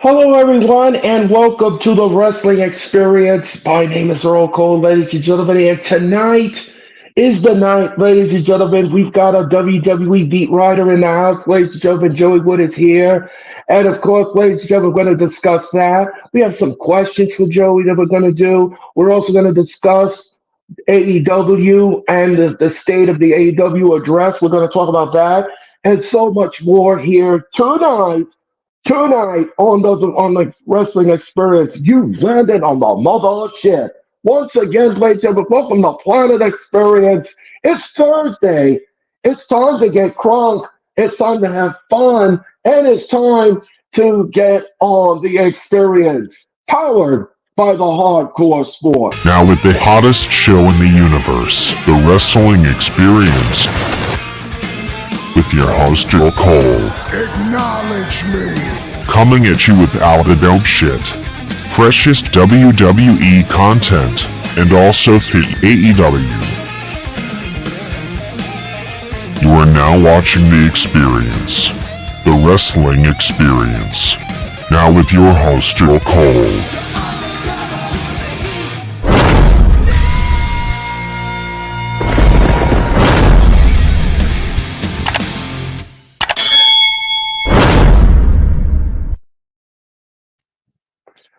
Hello, everyone, and welcome to the Wrestling Experience. My name is Earl Cole, ladies and gentlemen, and tonight is the night, ladies and gentlemen. We've got a WWE beat writer in the house, ladies and gentlemen. Joey Wood is here, and of course, ladies and gentlemen, we're going to discuss that. We have some questions for Joey that we're going to do. We're also going to discuss AEW and the state of the AEW address. We're going to talk about that and so much more here tonight on the wrestling experience. You landed on the mothership. Once again, ladies and gentlemen, welcome to Planet Experience. It's Thursday. It's time to get crunk. It's time to have fun. And it's time to get on the experience. Powered by the hardcore sport. Now with the hottest show in the universe, the Wrestling Experience, with your host Joe Cole. Acknowledge me. Coming at you with all the dope shit, freshest WWE content, and also the AEW. You are now watching The Experience, the Wrestling Experience. Now with your host Joe Cole.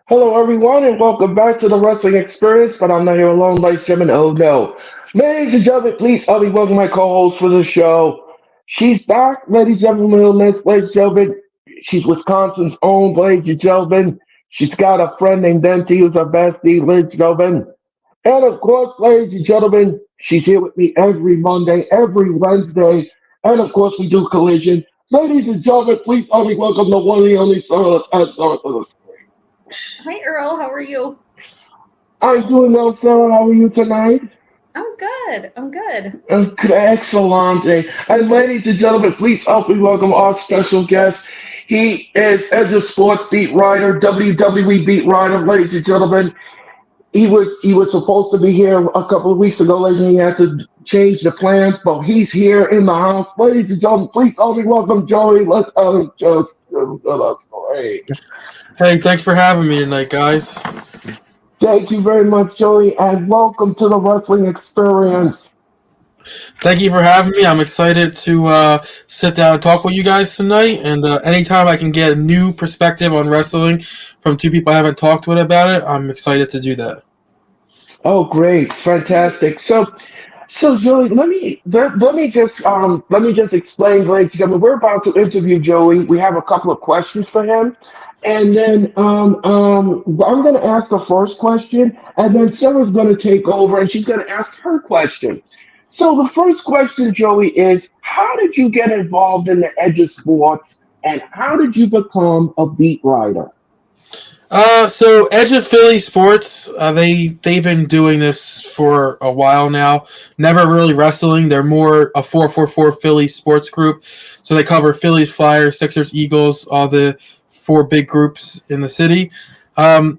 Hello, everyone, and welcome back to the Wrestling Experience. But I'm not here alone, ladies and gentlemen. Oh no, ladies and gentlemen, please help me welcome my co-host for the show. She's back, ladies and gentlemen. Ladies and gentlemen, she's Wisconsin's own, ladies and gentlemen. She's got a friend named Denti who's her bestie, ladies and gentlemen. And of course, ladies and gentlemen, she's here with me every Monday, every Wednesday, and of course, we do Collision. Ladies and gentlemen, please help me welcome the one and only Sarah to the screen. Hi, Earl. How are you? I'm doing well, Sarah. How are you tonight? I'm good. I'm good. Excellent. And ladies and gentlemen, please help me welcome our special guest. He is as a sport beat writer, WWE beat writer, ladies and gentlemen. He was supposed to be here a couple of weeks ago, ladies, and he had to change the plans, but he's here in the house. Ladies and gentlemen, please help me welcome Joey. Let's just great. Hey, thanks for having me tonight, guys. Thank you very much, Joey, and welcome to the Wrestling Experience. Thank you for having me. I'm excited to sit down and talk with you guys tonight. And anytime I can get a new perspective on wrestling from two people I haven't talked with about it, I'm excited to do that. Oh, great, fantastic. So Joey, let me just explain, ladies and gentlemen. We're about to interview Joey. We have a couple of questions for him, and then I'm going to ask the first question, and then Sarah's going to take over, and she's going to ask her question. So the first question, Joey, is how did you get involved in the edge of sports, and how did you become a beat writer? So Edge of Philly Sports, they've been doing this for a while now. Never really wrestling. They're more a 444 Philly sports group. So they cover Phillies, Flyers, Sixers, Eagles, all the four big groups in the city. I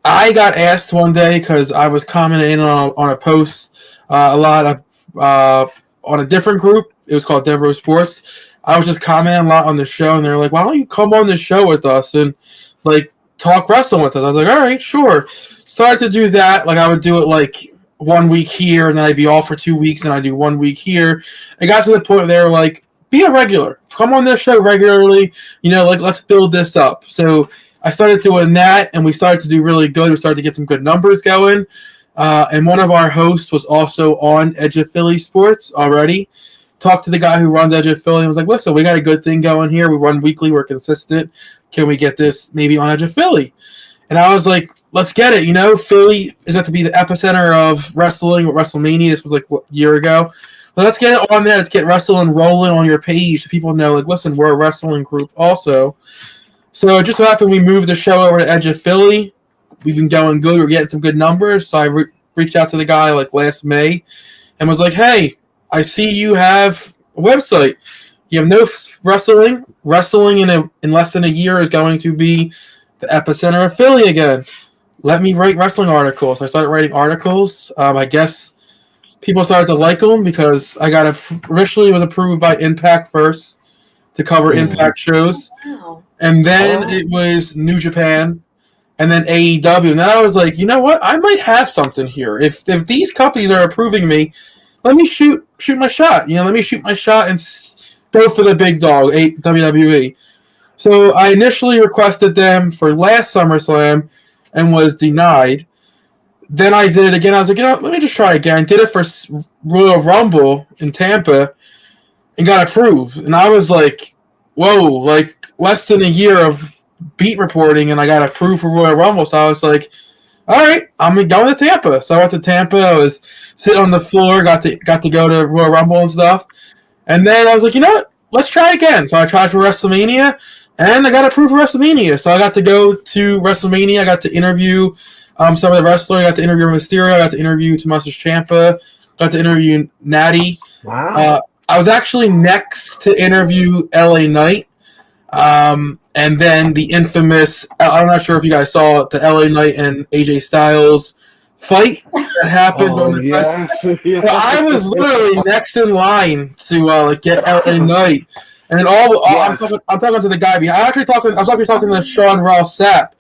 got asked one day because I was commenting on a post a lot of on a different group. It was called Devereaux Sports. I was just commenting a lot on the show, and they're like, "Why don't you come on the show with us and like talk wrestling with us?" I was like, "All right, sure." Started to do that. Like I would do it like 1 week here, and then I'd be off for 2 weeks, and I'd do 1 week here. It got to the point where they were like, "Be a regular. Come on this show regularly. Like let's build this up." So I started doing that, and we started to do really good. We started to get some good numbers going. And one of our hosts was also on Edge of Philly Sports already. Talked to the guy who runs Edge of Philly and was like, "Listen, we got a good thing going here. We run weekly. We're consistent. Can we get this maybe on Edge of Philly?" And I was like, "Let's get it." Philly is going to be the epicenter of wrestling with WrestleMania. This was like a year ago. But let's get it on there. Let's get wrestling rolling on your page so people know, like, listen, we're a wrestling group also. So it just so happened we moved the show over to Edge of Philly. We've been going good. We're getting some good numbers. So I reached out to the guy like last May and was like, "Hey, I see you have a website. You have no wrestling. Wrestling in less than a year is going to be the epicenter of Philly again. Let me write wrestling articles." I started writing articles. I guess people started to like them because I initially was approved by Impact first to cover Impact shows. Wow. and then it was New Japan, and then AEW. And then I was like, you know what? I might have something here. If these companies are approving me, let me shoot my shot. Let me shoot my shot and go for the big dog, WWE. So I initially requested them for last SummerSlam and was denied. Then I did it again. I was like, let me just try again. I did it for Royal Rumble in Tampa and got approved. And I was like, whoa, like less than a year of beat reporting and I got approved for Royal Rumble. So I was like, all right, I'm going to Tampa. So I went to Tampa. I was sitting on the floor, got to go to Royal Rumble and stuff. And then I was like, you know what? Let's try again. So I tried for WrestleMania, and I got approved for WrestleMania. So I got to go to WrestleMania. I got to interview some of the wrestlers. I got to interview Mysterio. I got to interview Tommaso Ciampa. Got to interview Natty. Wow. I was actually next to interview LA Knight. And then the infamous, I'm not sure if you guys saw it, the LA Knight and AJ Styles fight that happened on the press. Yeah. So I was literally next in line to get LA Knight. And then I'm talking to the guy behind. I was actually talking to Sean Ross Sapp.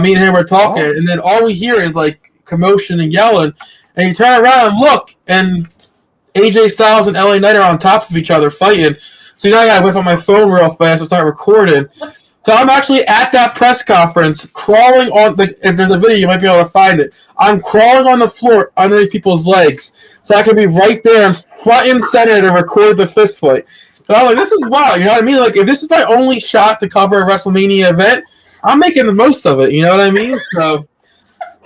Me and him were talking, and then all we hear is like commotion and yelling. And you turn around and look, and AJ Styles and LA Knight are on top of each other fighting. So I gotta whip on my phone real fast and start recording. So I'm actually at that press conference, crawling on if there's a video, you might be able to find it. I'm crawling on the floor underneath people's legs, so I can be right there and front and center to record the fist fight. But I'm like, this is wild, you know what I mean? Like, if this is my only shot to cover a WrestleMania event, I'm making the most of it, you know what I mean? So,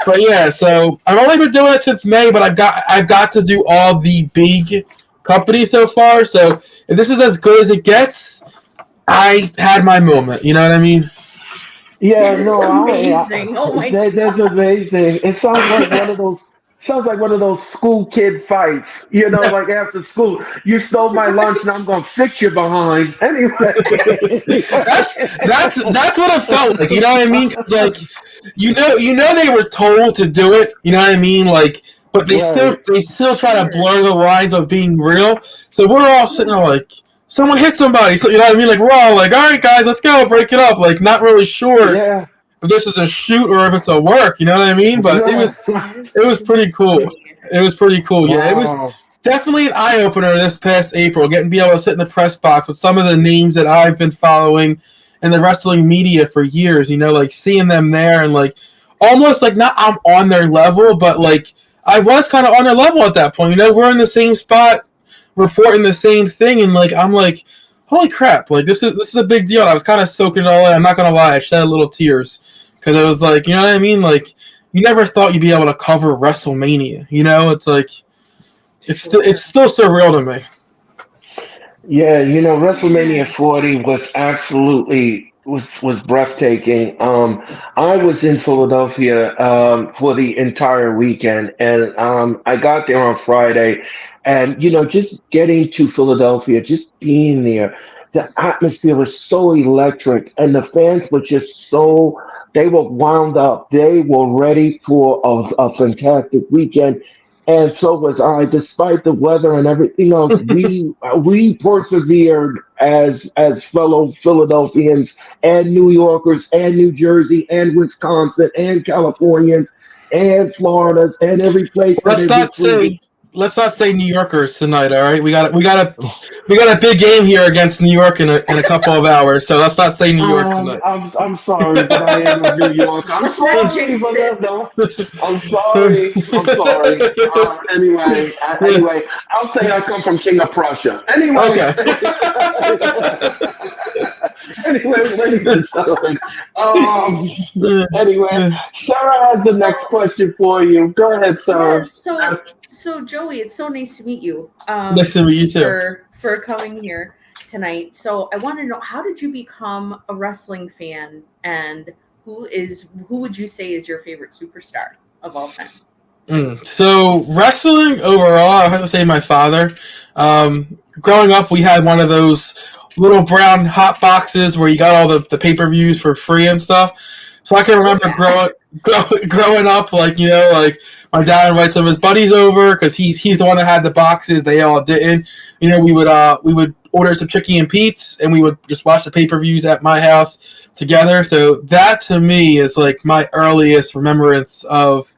but yeah, so I've only been doing it since May, but I've got to do all the big companies so far. So if this is as good as it gets, I had my moment. You know what I mean? Yeah, That's no, amazing. Oh my that's amazing. It sounds like one of those. Sounds like one of those school kid fights, like after school. You stole my lunch, and I'm gonna fix you behind. Anyway, that's what it felt like. You know what I mean? 'Cause, like, you know, they were told to do it. You know what I mean? Like, but they still try to blur the lines of being real. So we're all sitting there like, someone hit somebody. So you know what I mean? Like, we're all like, all right, guys, let's go, break it up. Like, not really sure if this is a shoot or if it's a work. You know what I mean? But it was pretty cool. It was pretty cool. Yeah, it was definitely an eye opener this past April. Be able to sit in the press box with some of the names that I've been following in the wrestling media for years. Like seeing them there and like almost like not I'm on their level, but like I was kind of on their level at that point. We're in the same spot, reporting the same thing, and like I'm like, holy crap! Like this is a big deal. I was kind of soaking it all in. I'm not gonna lie, I shed a little tears because I was like, you know what I mean? Like you never thought you'd be able to cover WrestleMania. It's like it's still surreal to me. Yeah, WrestleMania 40 was absolutely was breathtaking. I was in Philadelphia for the entire weekend, and I got there on Friday, and just getting to Philadelphia, just being there, the atmosphere was so electric, and the fans were just so they were wound up. They were ready for a fantastic weekend. And so was I, despite the weather and everything else. We persevered as fellow Philadelphians and New Yorkers and New Jersey and Wisconsin and Californians and Floridas and every place. Let's not say New Yorkers tonight. All right, we got a big game here against New York in a couple of hours. So let's not say New York tonight. I'm sorry, but I am a New Yorker. I'm sorry, I'm sorry. Anyway, I'll say I come from King of Prussia. Anyway. Okay. Anyway, ladies and gentlemen. Anyway, Sarah has the next question for you. Go ahead, Sarah. Yeah, so Joey, it's so nice to meet you. Nice to meet you too. For coming here tonight. So I want to know, how did you become a wrestling fan, and who would you say is your favorite superstar of all time? So wrestling overall, I have to say my father. Growing up, we had one of those little brown hot boxes where you got all the pay-per-views for free and stuff. So I can remember growing up, like, you know, like my dad invites some of his buddies over because he's the one that had the boxes. They all didn't. You know, we would order some chicken and Pete's, and we would just watch the pay-per-views at my house together. So that to me is like my earliest remembrance of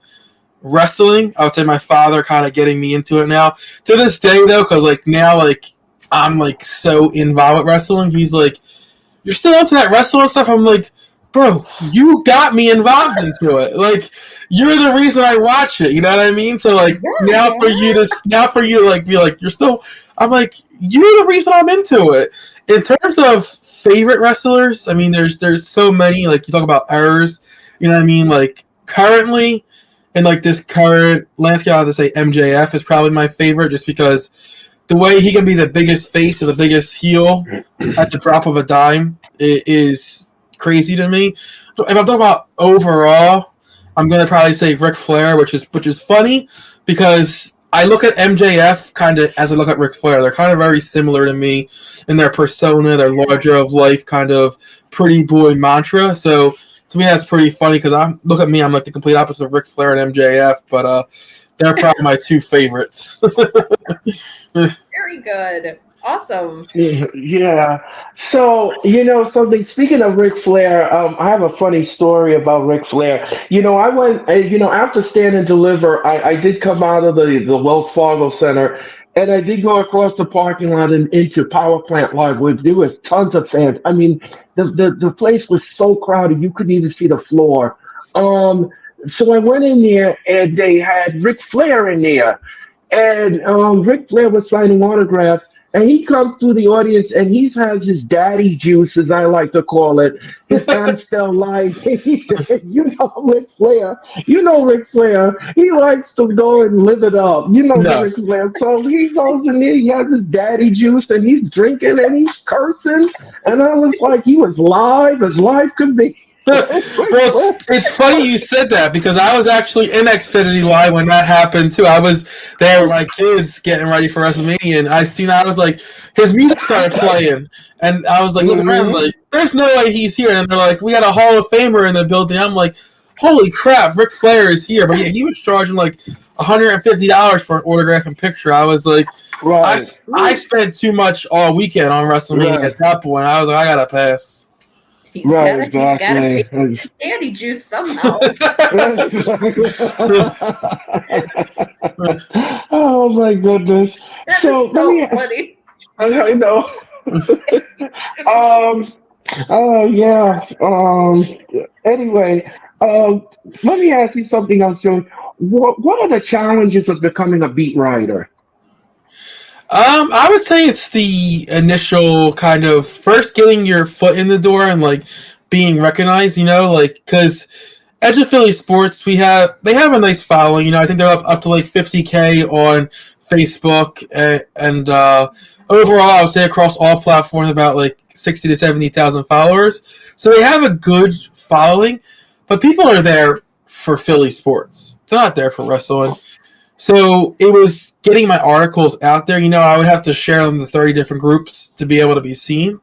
wrestling. I would say my father kind of getting me into it now. To this day, though, because like now, like I'm like so involved with wrestling. He's like, "You're still into that wrestling stuff?" I'm like, "Bro, you got me involved into it. Like, you're the reason I watch it. You know what I mean?" So like now for you to like be like, "You're still," I'm like, "You're the reason I'm into it." In terms of favorite wrestlers, I mean, there's so many. Like you talk about errors. You know what I mean? Like currently in like this current landscape, I have to say MJF is probably my favorite, just because the way he can be the biggest face or the biggest heel at the drop of a dime is crazy to me. If I'm talking about overall, I'm gonna probably say Ric Flair, which is funny because I look at MJF kind of as I look at Ric Flair. They're kind of very similar to me in their persona, their larger of life kind of pretty boy mantra. So to me, that's pretty funny because look at me, I'm like the complete opposite of Ric Flair and MJF, but they're probably my two favorites. Very good. Awesome. Yeah. So, something, speaking of Ric Flair, I have a funny story about Ric Flair. I went, after Stand and Deliver, I did come out of the Wells Fargo Center, and I did go across the parking lot and into Power Plant Live, where there was tons of fans. I mean, the place was so crowded, you couldn't even see the floor. Um, so I went in there, and they had Ric Flair in there. And Ric Flair was signing autographs, and he comes through the audience, and he has his daddy juice, as I like to call it, his Amstel Light. Ric Flair. Ric Flair. He likes to go and live it up. No. Ric Flair. So he goes in there, he has his daddy juice, and he's drinking, and he's cursing. And I was like, he was live as live could be. Well, it's funny you said that because I was actually in Xfinity Live when that happened too. I was there with my kids getting ready for WrestleMania, and I was like, his music started playing, and I was like, looking around, like, there's no way he's here. And they're like, we got a Hall of Famer in the building. I'm like, holy crap, Ric Flair is here. But yeah, he was charging like $150 for an autograph and picture. I was like, Right. I spent too much all weekend on WrestleMania Right. at that point. I was like, I gotta pass. He's Right, gotta pay exactly. his daddy juice somehow. Oh my goodness. That So is let so me. funny. I know. um. Oh yeah. Anyway. Let me ask you something else, Joey. What are the challenges of becoming a beat writer? I would say it's the initial kind of first getting your foot in the door and like being recognized, like because Edge of Philly Sports, they have a nice following. I think they're up to like 50K on Facebook, and overall, I would say across all platforms, about like 60 to 70,000 followers. So they have a good following, but people are there for Philly sports. They're not there for wrestling. So it was getting my articles out there. I would have to share them to 30 different groups to be able to be seen.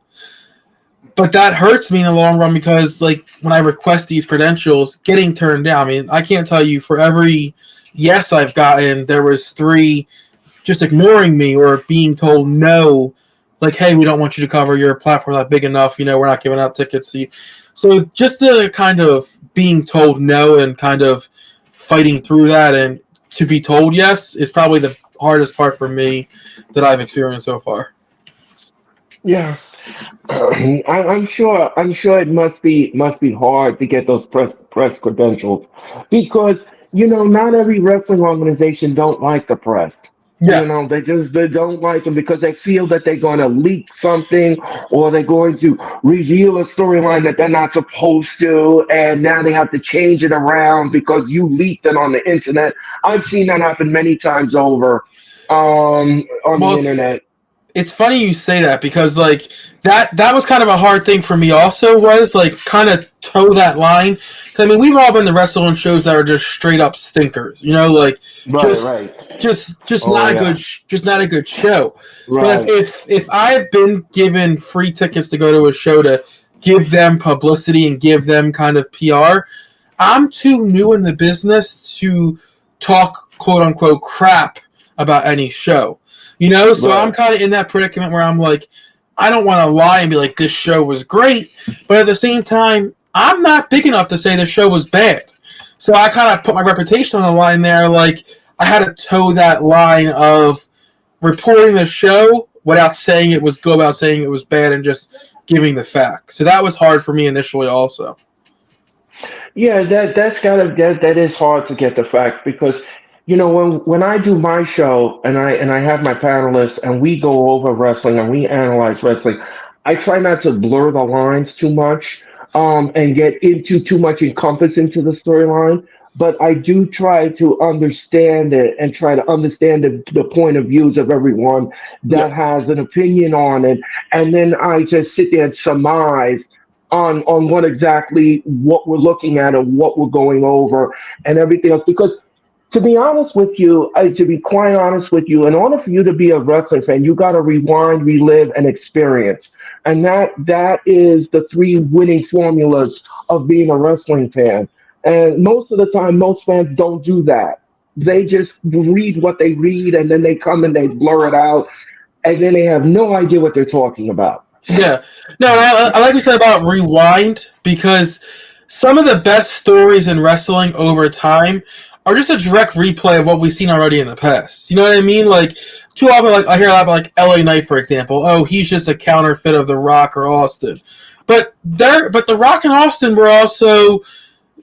But that hurts me in the long run because, like, when I request these credentials, getting turned down. I mean, I can't tell you for every yes I've gotten, there was 3 just ignoring me or being told no. Like, hey, we don't want you to cover, your platform's not big enough. We're not giving out tickets to you. So just the kind of being told no and kind of fighting through that and to be told yes is probably the hardest part for me that I've experienced so far. Yeah. I'm sure. I'm sure it must be hard to get those press credentials, because not every wrestling organization don't like the press. Yeah. They don't like them because they feel that they're going to leak something, or they're going to reveal a storyline that they're not supposed to, and now they have to change it around because you leaked it on the internet. I've seen that happen many times over on the internet. It's funny you say that because like that was kind of a hard thing for me also, was like kind of toe that line. 'Cause, I mean, we've all been to wrestling shows that are just straight up stinkers, like Right, right. just Oh not a yeah. just not a good show. But Right. if I've been given free tickets to go to a show to give them publicity and give them kind of PR, I'm too new in the business to talk quote unquote crap about any show. So I'm Right. kind of in that predicament where I'm like, I don't want to lie and be like, this show was great, but at the same time, I'm not big enough to say the show was bad. So I kind of put my reputation on the line there. Like, I had to toe that line of reporting the show without saying it was good, without saying it was bad, and just giving the facts. So that was hard for me initially, also. Yeah, that is hard to get the facts because when I do my show and I have my panelists and we go over wrestling and we analyze wrestling, I try not to blur the lines too much and get into too much encompass into the storyline. But I do try to understand it and try to understand the point of views of everyone Yeah. that has an opinion on it. And then I just sit there and surmise on what we're looking at and what we're going over and everything else. Because to be honest with you, to be quite honest with you, in order for you to be a wrestling fan, you got to rewind, relive, and experience. And that is the three winning formulas of being a wrestling fan. And most of the time, most fans don't do that. They just read what they read, and then they come and they blur it out, and then they have no idea what they're talking about. Yeah. No, I like you said about rewind because some of the best stories in wrestling over time are just a direct replay of what we've seen already in the past. You know what I mean? Like, too often, like I hear a lot about like LA Knight, for example. Oh, he's just a counterfeit of The Rock or Austin. But The Rock and Austin were also,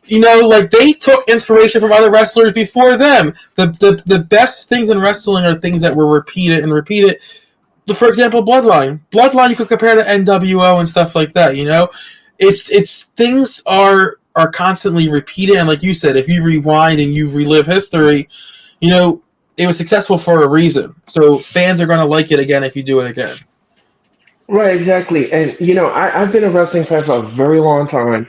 like they took inspiration from other wrestlers before them. The best things in wrestling are things that were repeated and repeated. For example, Bloodline. Bloodline you could compare to NWO and stuff like that. It's things are constantly repeated, and like you said, if you rewind and you relive history, it was successful for a reason. So fans are going to like it again if you do it again. Right, exactly. And I've been a wrestling fan for a very long time,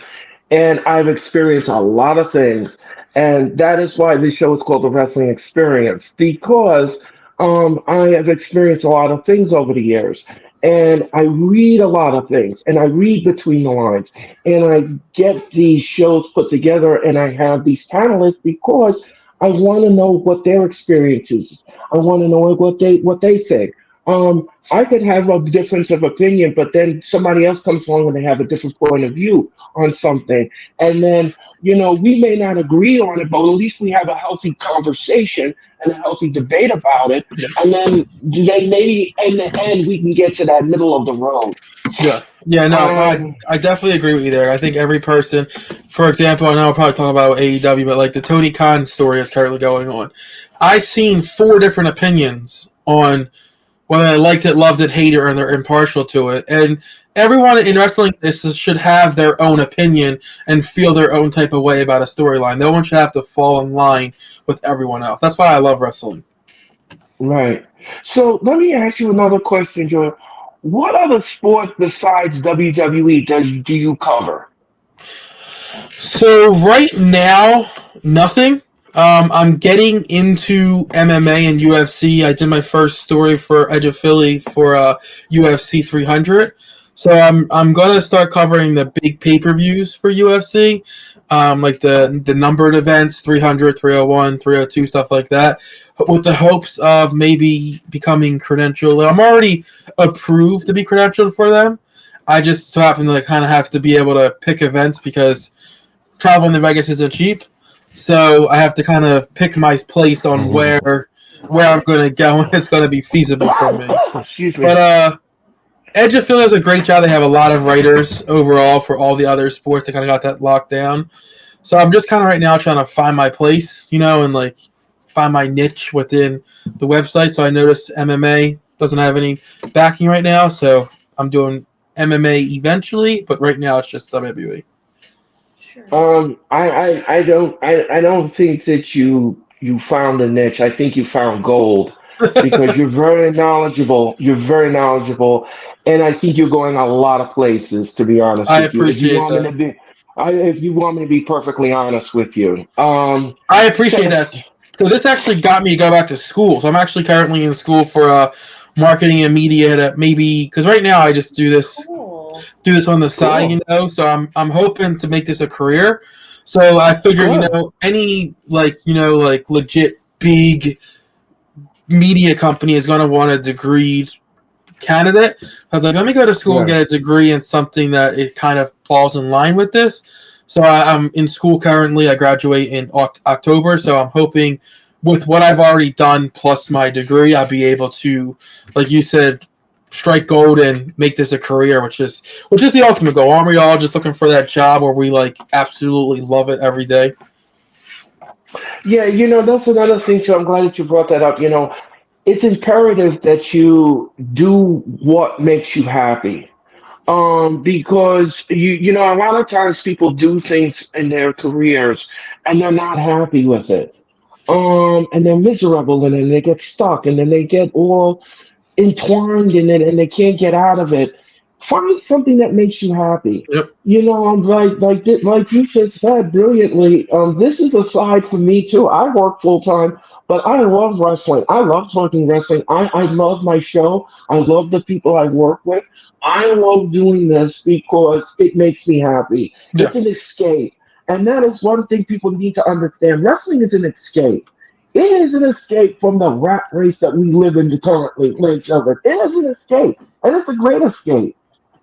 and I've experienced a lot of things. And that is why this show is called The Wrestling Experience, because I have experienced a lot of things over the years. And I read a lot of things, and I read between the lines, and I get these shows put together, and I have these panelists because I want to know what their experience is. I want to know what they think. I could have a difference of opinion, but then somebody else comes along and they have a different point of view on something. And then, we may not agree on it, but at least we have a healthy conversation and a healthy debate about it. And then maybe in the end, we can get to that middle of the road. Yeah. Yeah, no, Um, I definitely agree with you there. I think every person, for example, I know I'll probably talk about AEW, but like the Tony Khan story is currently going on. I've seen 4 different opinions on whether they liked it, loved it, hated it, or they're impartial to it. And everyone in wrestling should have their own opinion and feel their own type of way about a storyline. No one should have to fall in line with everyone else. That's why I love wrestling. right. So let me ask you another question, Joy. What other sport besides WWE do you cover? So right now, nothing. I'm getting into MMA and UFC. I did my first story for Edge of Philly for UFC 300. So I'm gonna start covering the big pay-per-views for UFC, like the numbered events, 300, 301, 302, stuff like that, with the hopes of maybe becoming credentialed. I'm already approved to be credentialed for them. I just so happen to kind of have to be able to pick events because traveling to Vegas isn't cheap, so I have to kind of pick my place on where I'm going to go, and it's going to be feasible for me. Excuse me. But Edge of Philly does a great job. They have a lot of writers overall for all the other sports. They kind of got that locked down. So I'm just kind of right now trying to find my place, and like find my niche within the website. So I noticed MMA doesn't have any backing right now, so I'm doing MMA eventually, but right now it's just WWE. I don't think that you found a niche. I think you found gold because you're very knowledgeable. You're very knowledgeable, and I think you're going a lot of places. To be honest I with you, if you appreciate want me that. to be, if you want me to be perfectly honest with you, I appreciate so that. So this actually got me to go back to school. So I'm actually currently in school for marketing and media to maybe because right now I just do this Cool. on the side, cool. So I'm hoping to make this a career. So I figure, Good. any like legit big media company is going to want a degreed candidate. I was like, let me go to school and Right. get a degree in something that it kind of falls in line with this. So I'm in school currently. I graduate in October, so I'm hoping with what I've already done plus my degree, I'll be able to, like you said, strike gold and make this a career, which is the ultimate goal. Aren't we all just looking for that job where we like absolutely love it every day? Yeah, that's another thing too. I'm glad that you brought that up. It's imperative that you do what makes you happy. Because a lot of times people do things in their careers and they're not happy with it. And they're miserable in it and they get stuck and then they get all entwined in it and they can't get out of it. Find something that makes you happy. Yep. Like you just said brilliantly. This is a side for me too. I work full time, but I love wrestling. I love talking wrestling. I love my show. I love the people I work with. I love doing this because it makes me happy. Yeah. It's an escape. And that is one thing people need to understand. Wrestling is an escape. It is an escape from the rat race that we live in currently, Lynch of it. It is an escape, and it's a great escape.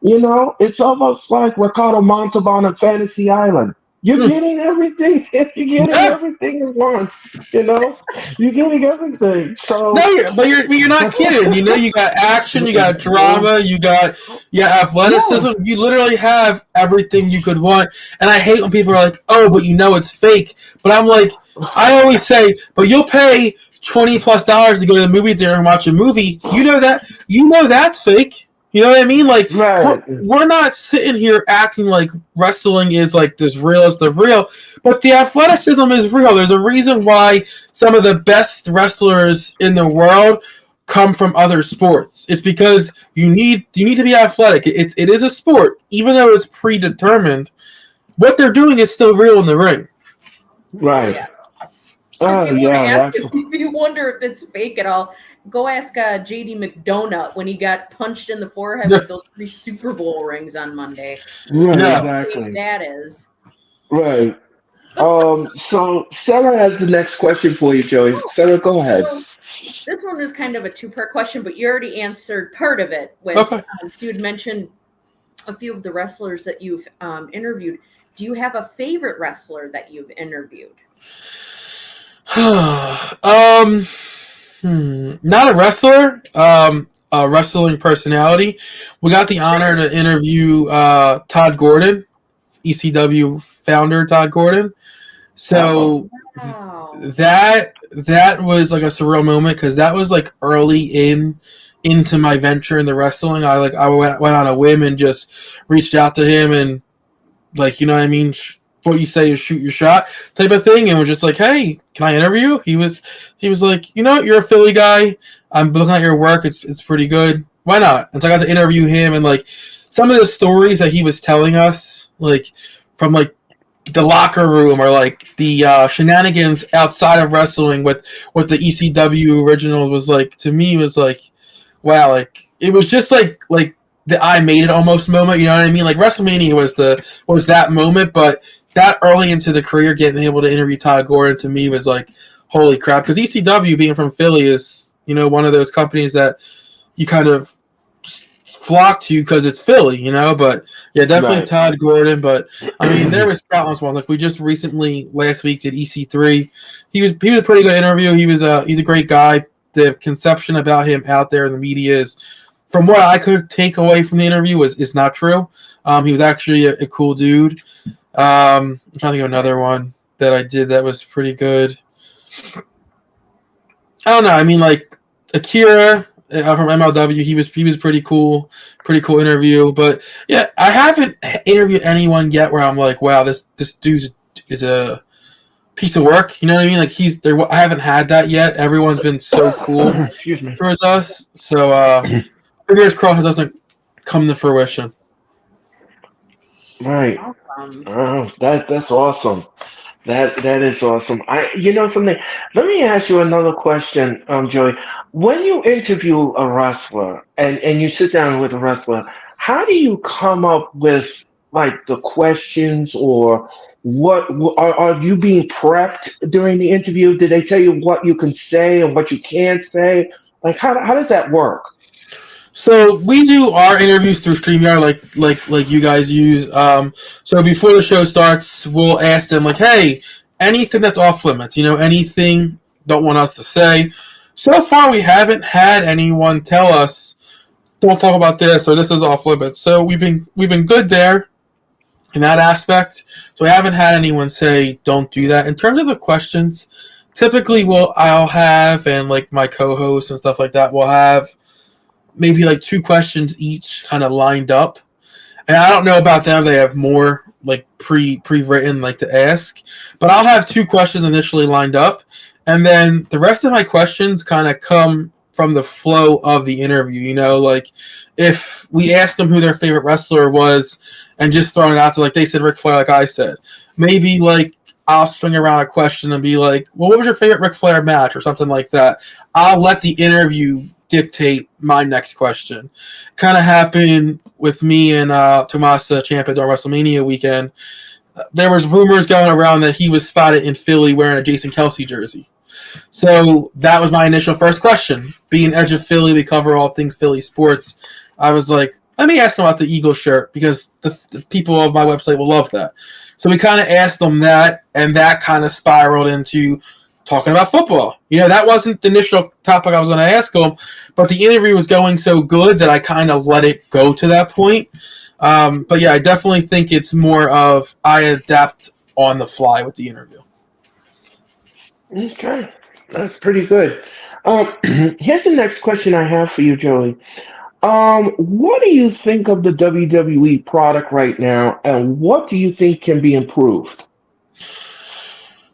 It's almost like Ricardo Montalban on Fantasy Island. You're Hmm. getting everything. You're getting Yeah. everything you want. You know, you're getting everything. No, So, but you're not kidding. You got action, you got drama, you got yeah, athleticism. You literally have everything you could want. And I hate when people are like, "Oh, but it's fake." But I'm like, I always say, "But you'll pay $20+ to go to the movie theater and watch a movie. That's fake." You know what I mean? Like we're right, we're not sitting here acting like wrestling is like this real as the real, but the athleticism is real. There's a reason why some of the best wrestlers in the world come from other sports. It's because you need to be athletic. It is a sport, even though it's predetermined. What they're doing is still real in the ring. Oh right. yeah. If Oh you want to yeah, ask, that's if you wonder if it's fake at all, go ask JD McDonough when he got punched in the forehead Yeah, with those 3 Super Bowl rings on Monday. right. See yeah. how fake Exactly. that is. Right. So Sarah has the next question for you, Joey. Oh, Sarah, go ahead. so this one is kind of a two-part question, but you already answered part of it with, Okay. so you had mentioned a few of the wrestlers that you've interviewed. Do you have a favorite wrestler that you've interviewed? um, not a wrestler. A wrestling personality. We got the honor to interview Todd Gordon, ECW founder Todd Gordon. Uh-oh. So Wow. that was like a surreal moment because that was like early into my venture in the wrestling. I went on a whim and just reached out to him and like what I mean. What you say is shoot your shot type of thing, and we're just like, hey, can I interview? He was like, you're a Philly guy. I'm looking at your work. It's pretty good. Why not? And so I got to interview him and like some of the stories that he was telling us, like from like the locker room or like the shenanigans outside of wrestling with what the ECW original was like to me was like wow, like it was just like the I made it almost moment, you know what I mean? Like WrestleMania was that moment, but that early into the career getting able to interview Todd Gordon to me was like holy crap because ECW being from Philly is one of those companies that you kind of flock to because it's Philly, but yeah, definitely Right. Todd Gordon. But I mean, there was countless ones. Like we just recently last week did EC3. He was a pretty good interview. He's a great guy. The conception about him out there in the media is, from what I could take away from the interview, is not true. He was actually a cool dude. I'm trying to think of another one that I did that was pretty good. I don't know. I mean, like Akira from MLW, he was pretty cool interview. But yeah, I haven't interviewed anyone yet where I'm like, wow, this dude is a piece of work. You know what I mean? Like he's there. I haven't had that yet. Everyone's been so cool Excuse me. towards us. So fingers crossed it doesn't come to fruition. Right. Awesome. Oh, that's awesome. That is awesome. Something. Let me ask you another question, Joey. When you interview a wrestler and you sit down with a wrestler, how do you come up with like the questions, or what are you being prepped during the interview? Did they tell you what you can say and what you can't say? Like how does that work? So we do our interviews through StreamYard, like you guys use. So before the show starts, we'll ask them like, "Hey, anything that's off limits? Anything don't want us to say." So far, we haven't had anyone tell us, "Don't talk about this," or "This is off limits." So we've been good there in that aspect. So we haven't had anyone say, "Don't do that." In terms of the questions, typically, I'll have, and like my co-hosts and stuff like that, will have maybe like two questions each kind of lined up. And I don't know about them; they have more like pre-written like to ask. But I'll have two questions initially lined up, and then the rest of my questions kind of come from the flow of the interview. Like if we ask them who their favorite wrestler was, and just throwing it out there, like they said Ric Flair, like I said, maybe like I'll swing around a question and be like, "Well, what was your favorite Ric Flair match?" or something like that. I'll let the interview dictate my next question. Kind of happened with me and Tommaso Ciampa during WrestleMania weekend. There was rumors going around that he was spotted in Philly wearing a Jason Kelsey jersey. So that was my initial first question. Being Edge of Philly, we cover all things Philly sports. I was like, let me ask him about the Eagle shirt because the people of my website will love that. So we kind of asked them that, and that kind of spiraled into talking about football. That wasn't the initial topic I was going to ask him, but the interview was going so good that I kind of let it go to that point. But yeah, I definitely think it's more of I adapt on the fly with the interview. Okay, that's pretty good. Here's the next question I have for you, Joey. What do you think of the WWE product right now, and what do you think can be improved?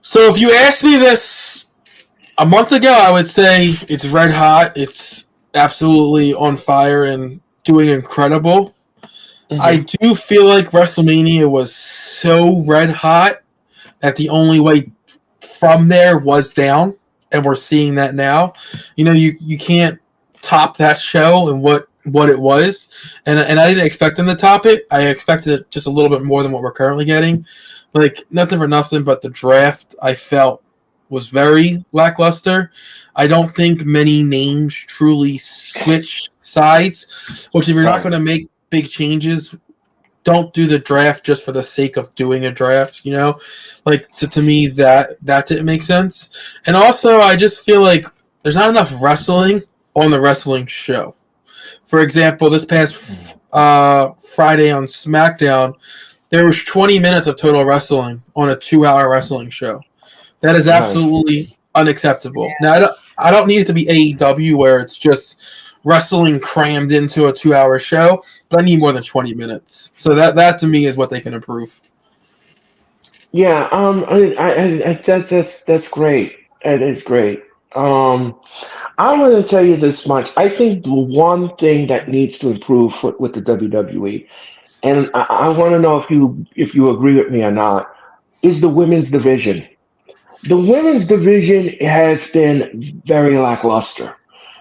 So if you asked me this a month ago, I would say it's red hot. It's absolutely on fire and doing incredible. I Hmm. do feel like WrestleMania was so red hot that the only way from there was down, and we're seeing that now. You can't top that show and what it was, and I didn't expect them to top it. I expected it just a little bit more than what we're currently getting. Like nothing for nothing, but the draft I felt was very lackluster. I don't think many names truly switched sides. Which if you're not Right. going to make big changes, don't do the draft just for the sake of doing a draft. Like so to me that didn't make sense. And also, I just feel like there's not enough wrestling on the wrestling show. For example, this past Friday on SmackDown, there was 20 minutes of total wrestling on a 2-hour wrestling show. That is Right. absolutely unacceptable. Now, I don't need it to be AEW where it's just wrestling crammed into a 2-hour show, but I need more than 20 minutes. So that to me is what they can improve. Yeah. That's great. That is great. Um, I'm going to tell you this much. I think the one thing that needs to improve with the WWE, and I want to know if you agree with me or not, is the women's division. The women's division has been very lackluster.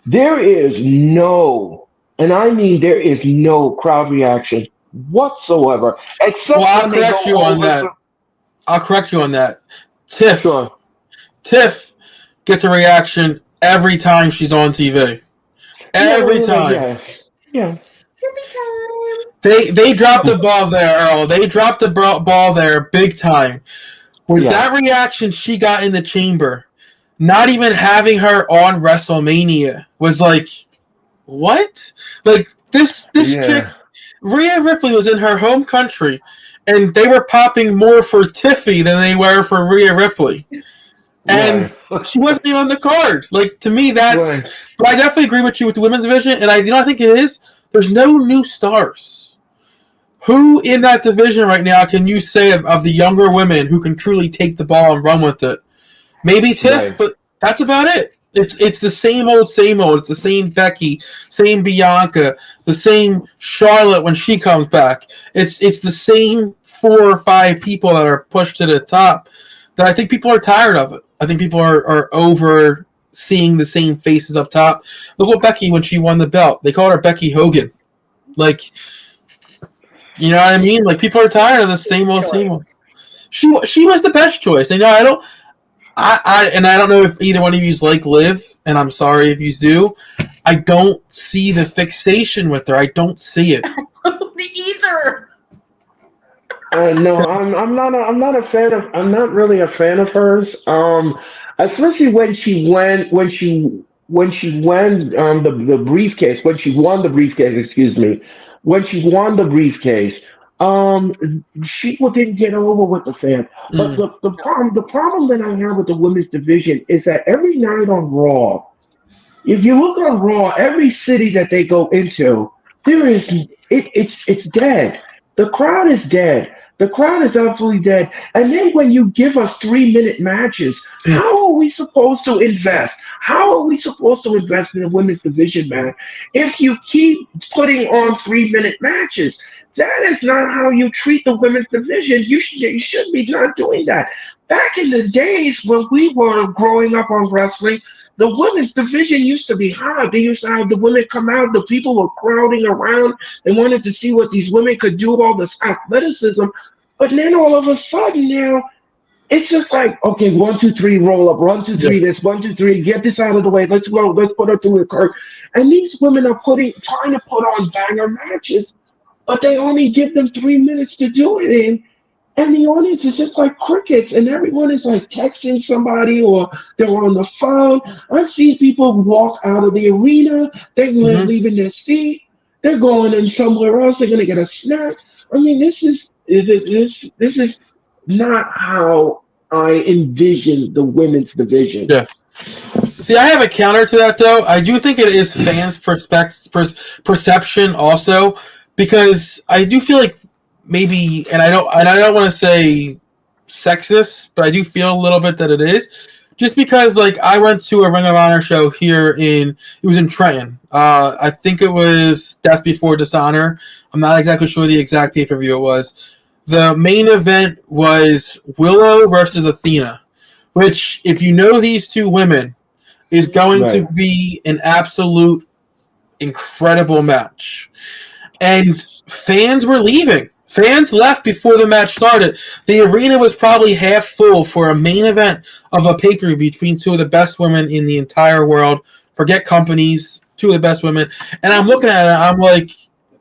There is no, and I mean there is no crowd reaction whatsoever, Well, except I'll when they go correct you on over that. to. I'll correct you on that. Tiff, Sure. Tiff gets a reaction every time she's on TV. Yeah, Every time. yeah, yeah, Every time. They dropped the ball there, Earl. They dropped the ball there big time. With yeah, that reaction she got in the chamber, not even having her on WrestleMania was like, what? Like this chick, yeah. Rhea Ripley, was in her home country, and they were popping more for Tiffy than they were for Rhea Ripley, and Right, she wasn't even on the card. Like to me, right, that's. But I definitely agree with you with the women's division, and I think it is. There's no new stars. Who in that division right now can you say of the younger women who can truly take the ball and run with it? Maybe Tiff, right. but that's about it. It's the same old, same old. It's the same Becky, same Bianca, the same Charlotte when she comes back. It's the same 4 or 5 people that are pushed to the top that I think people are tired of it. I think people are over seeing the same faces up top. Look at Becky when she won the belt. They called her Becky Hogan. Like You know what I mean? Like, people are tired of the same old, same old. Choice. She was the best choice. And, I don't know if either one of you like Liv, and I'm sorry if you do. I don't see the fixation with her. I don't see it. Me either. No, I'm not a fan of. I'm not really a fan of hers. Especially when she won the briefcase when she won the briefcase. Excuse me, when she won the briefcase. Um, she didn't get over with the fans. But Mm. the problem that I have with the women's division is that every night on Raw. If you look on Raw, every city that they go into, there is it's dead. The crowd is dead. The crowd is absolutely dead. And then when you give us 3 minute matches, Mm. how are we supposed to invest? How are we supposed to invest in the women's division, man? If you keep putting on 3 minute matches, that is not how you treat the women's division. You should be not doing that. Back in the days when we were growing up on wrestling, the women's division used to be hot. They used to have the women come out. The people were crowding around. They wanted to see what these women could do, all this athleticism. But then all of a sudden now, it's just like, okay, 1, 2, 3, roll up, 1, 2, 3, this, 1, 2, 3, get this out of the way. Let's go. Let's put her through the curve. And these women are trying to put on banger matches, but they only give them 3 minutes to do it in. And the audience is just like crickets, and everyone is like texting somebody or they're on the phone. I've seen people walk out of the arena, they're Hmm. leaving their seat, they're going in somewhere else, they're gonna get a snack. I mean, this is not how I envision the women's division. Yeah. See, I have a counter to that, though. I do think it is fans' perception also, because I do feel like maybe, and I don't want to say sexist, but I do feel a little bit that it is. Just because, like, I went to a Ring of Honor show it was in Trenton. I think it was Death Before Dishonor. I'm not exactly sure the exact pay per view it was. The main event was Willow versus Athena, which, if you know these two women, is going to Right. be an absolute incredible match. And fans were leaving. Fans left before the match started. The arena was probably half full for a main event of a pay-per-view between two of the best women in the entire world. Forget companies, two of the best women. And I'm looking at it, I'm like,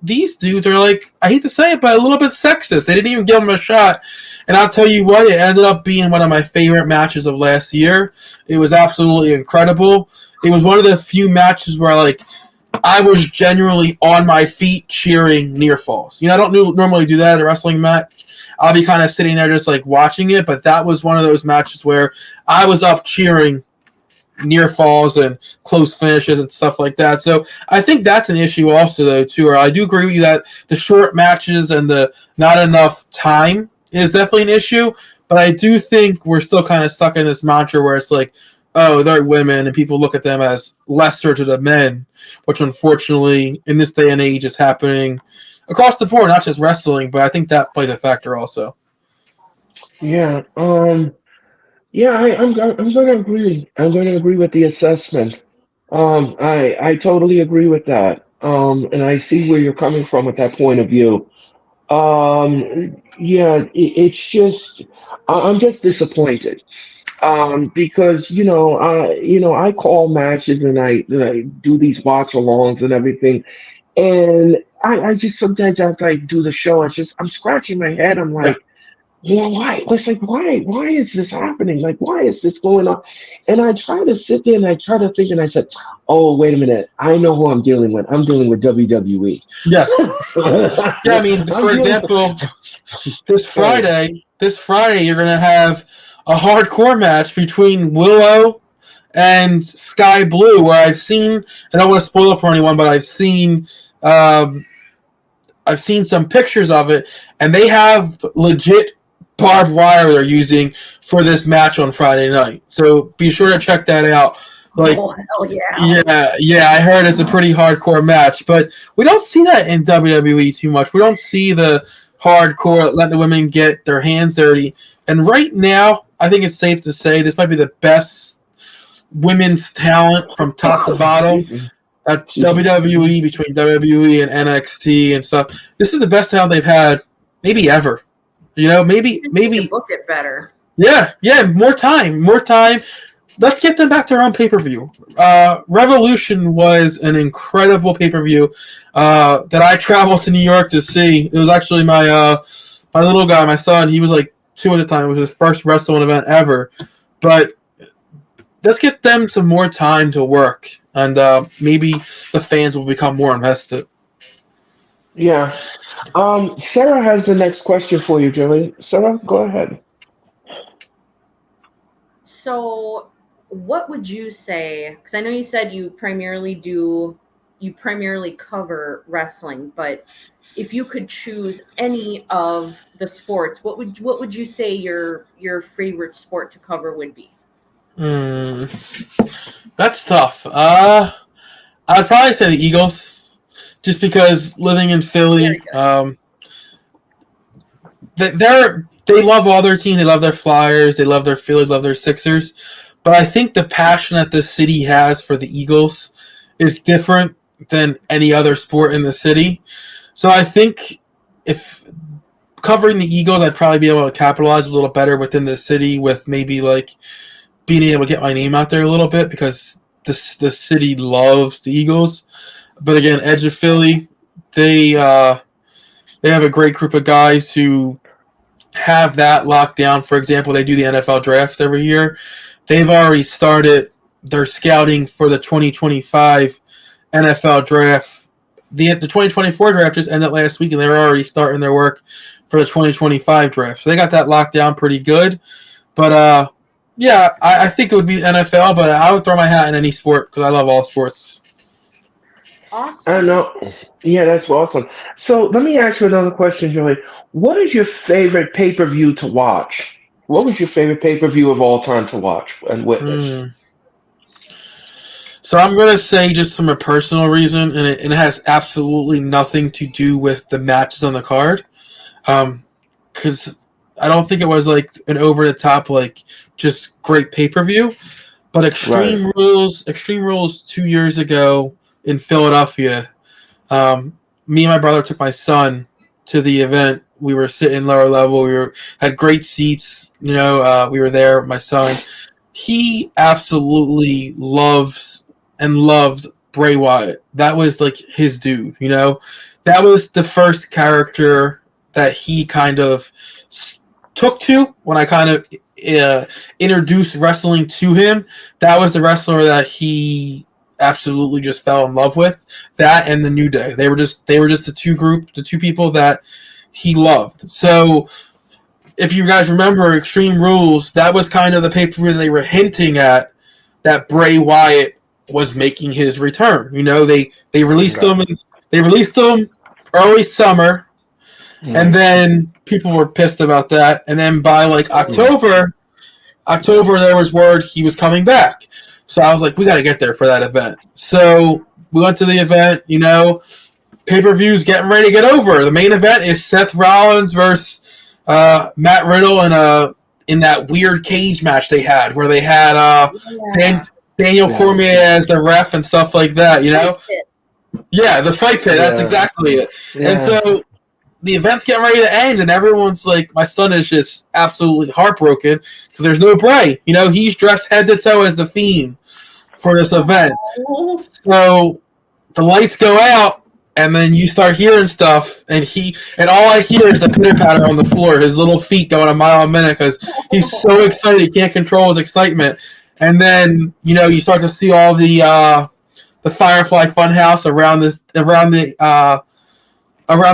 these dudes are like, I hate to say it, but a little bit sexist. They didn't even give them a shot. And I'll tell you what, it ended up being one of my favorite matches of last year. It was absolutely incredible. It was one of the few matches where, like, I was genuinely on my feet cheering near falls. I don't normally do that at a wrestling match. I'll be kind of sitting there just like watching it, but that was one of those matches where I was up cheering near falls and close finishes and stuff like that. So I think that's an issue also, though, too. Or I do agree with you that the short matches and the not enough time is definitely an issue, but I do think we're still kind of stuck in this mantra where it's like, oh, they're women, and people look at them as lesser to the men, which unfortunately in this day and age is happening across the board, not just wrestling, but I think that plays a factor also. Yeah. Yeah, I'm going to agree. I'm going to agree with the assessment. I totally agree with that. And I see where you're coming from with that point of view. Yeah, it's just I'm just disappointed. Because I call matches and I do these watch alongs and everything, and I just sometimes after I do the show, I'm scratching my head. I'm Yeah. like, well, why? It's like, why is this happening? Like, why is this going on? And I try to sit there and I try to think, and I said, oh, wait a minute, I know who I'm dealing with. I'm dealing with WWE. Yeah. Yeah, I mean, I'm for dealing. example, this Sorry. Friday, you're going to have a hardcore match between Willow and Sky Blue, where I don't want to spoil it for anyone, but um, I've seen some pictures of it, and they have legit barbed wire they're using for this match on Friday night. So be sure to check that out. Like, Oh, hell yeah. yeah, I heard it's a pretty hardcore match, but we don't see that in WWE too much. We don't see the hardcore let the women get their hands dirty. And right now, I think it's safe to say this might be the best women's talent from top to bottom. Excuse me. at WWE, between WWE and NXT and stuff. This is the best time they've had, maybe ever. Maybe book it better. Yeah, more time. Let's get them back to their own pay-per-view. Revolution was an incredible pay-per-view that I traveled to New York to see. It was actually my little guy, my son. He was like 2 at the time. It was his first wrestling event ever. But let's get them some more time to work, and maybe the fans will become more invested. Yeah. Sarah has the next question for you, Joey. Sarah, go ahead. So, what would you say? Because I know you said you primarily cover wrestling, but if you could choose any of the sports, what would you say your favorite sport to cover would be? That's tough. I'd probably say the Eagles, just because living in Philly, they love all their teams. They love their Flyers. They love their Phillies. Love their Sixers. But I think the passion that the city has for the Eagles is different than any other sport in the city. So I think if covering the Eagles, I'd probably be able to capitalize a little better within the city with maybe like being able to get my name out there a little bit, because the city loves the Eagles. But again, Edge of Philly, they have a great group of guys who have that locked down. For example, they do the NFL draft every year. They've already started their scouting for the 2025 NFL draft. The 2024 draft just ended last week, and they're already starting their work for the 2025 draft. So they got that locked down pretty good. But yeah, I think it would be NFL, but I would throw my hat in any sport because I love all sports. Awesome. I know. Yeah, that's awesome. So let me ask you another question, Joey. What is your favorite pay-per-view to watch? What was your favorite pay-per-view of all time to watch and witness? So I'm going to say, just from a personal reason, and it has absolutely nothing to do with the matches on the card, because I don't think it was like an over-the-top, like, just great pay-per-view. But Extreme Rules 2 years ago in Philadelphia, me and my brother took my son to the event. We were sitting lower level. Had great seats. We were there with my son. He absolutely loves and loved Bray Wyatt. That was like his dude. That was the first character that he kind of took to when I kind of introduced wrestling to him. That was the wrestler that he absolutely just fell in love with. That and the New Day. They were just the two people that he loved. So if you guys remember Extreme Rules, that was kind of the pay-per-view they were hinting at, that Bray Wyatt was making his return. They released them. They released them early summer, and then people were pissed about that. And then by like October, there was word he was coming back. So I was like, we got to get there for that event. So we went to the event. Pay-per-view's getting ready to get over. The main event is Seth Rollins versus Matt Riddle in that weird cage match they had, where they had Daniel Cormier as the ref and stuff like that. Yeah, the fight pit. That's exactly it. Yeah. And so the event's getting ready to end, and everyone's like, my son is just absolutely heartbroken because there's no Bray. He's dressed head to toe as the Fiend for this event. So the lights go out, and then you start hearing stuff, and all I hear is the pitter-patter on the floor, his little feet going a mile a minute because he's so excited, he can't control his excitement. And then, you start to see all the Firefly Funhouse around the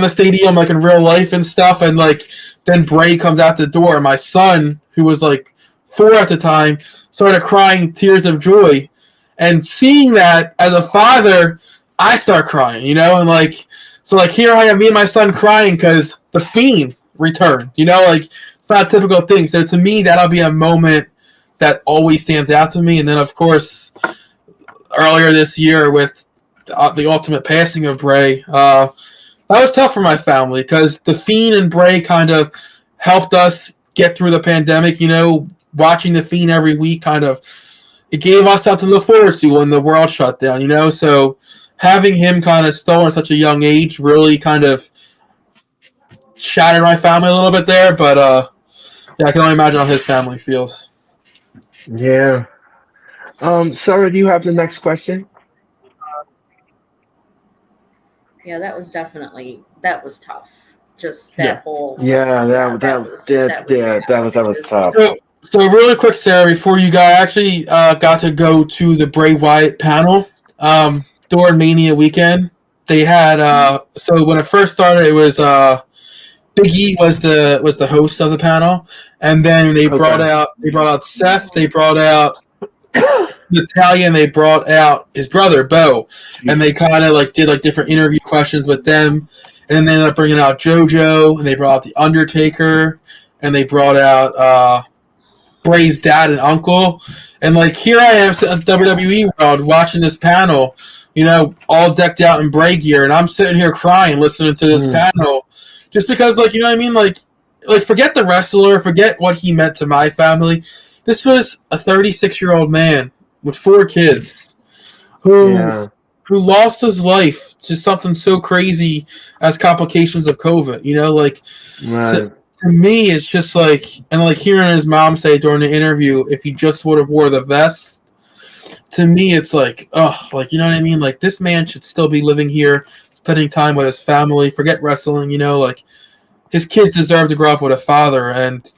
stadium, like in real life and stuff. And like, then Bray comes out the door. My son, who was like 4 at the time, started crying tears of joy. And seeing that as a father, I start crying, and like, so like here I am, me and my son crying because the Fiend returned, it's not a typical thing. So to me, that'll be a moment that always stands out to me. And then of course, earlier this year with the ultimate passing of Bray, that was tough for my family because the Fiend and Bray kind of helped us get through the pandemic. Watching the Fiend every week it gave us something to look forward to when the world shut down. So having him kind of stolen at such a young age really kind of shattered my family a little bit there. But yeah, I can only imagine how his family feels. Yeah. Sarah, do you have the next question? Yeah, that was tough. Just Yeah. that whole Yeah, that was just tough. So really quick, Sarah, before you got actually got to go to the Bray Wyatt panel during Mania weekend. They had so when it first started, it was Big E was the host of the panel, and then they brought Okay. out Seth, they brought out Natalia, and they brought out his brother Bo, and they kind of like did like different interview questions with them, and then they ended up bringing out JoJo, and they brought out the Undertaker, and they brought out Bray's dad and uncle, and like here I am sitting at WWE World watching this panel, all decked out in Bray gear, and I'm sitting here crying listening to this panel, just because like what I mean, like forget the wrestler, forget what he meant to my family. This was a 36-year-old man with 4 kids who lost his life to something so crazy as complications of COVID. Right. To me, it's just like, and like hearing his mom say during the interview, if he just would have wore the vest, to me, it's like, what I mean? Like, this man should still be living here, spending time with his family, forget wrestling, like, his kids deserve to grow up with a father, and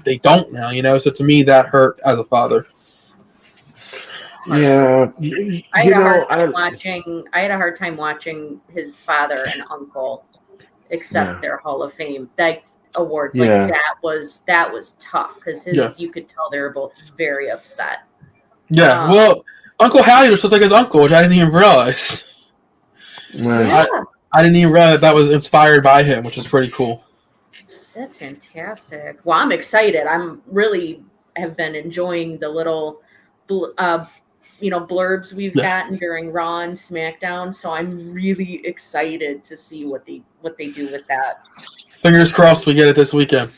they don't now, so to me, that hurt as a father. Yeah. I had a hard time watching his father and uncle accept their Hall of Fame award. That was tough because you could tell they were both very upset. Yeah, well, Uncle Howie was just like his uncle, which I didn't even realize. Right. Yeah. I didn't even realize that was inspired by him, which is pretty cool. That's fantastic. Well, I'm excited. I'm really have been enjoying the little blurbs we've gotten during Raw and SmackDown, so I'm really excited to see what they do with that. Fingers crossed we get it this weekend.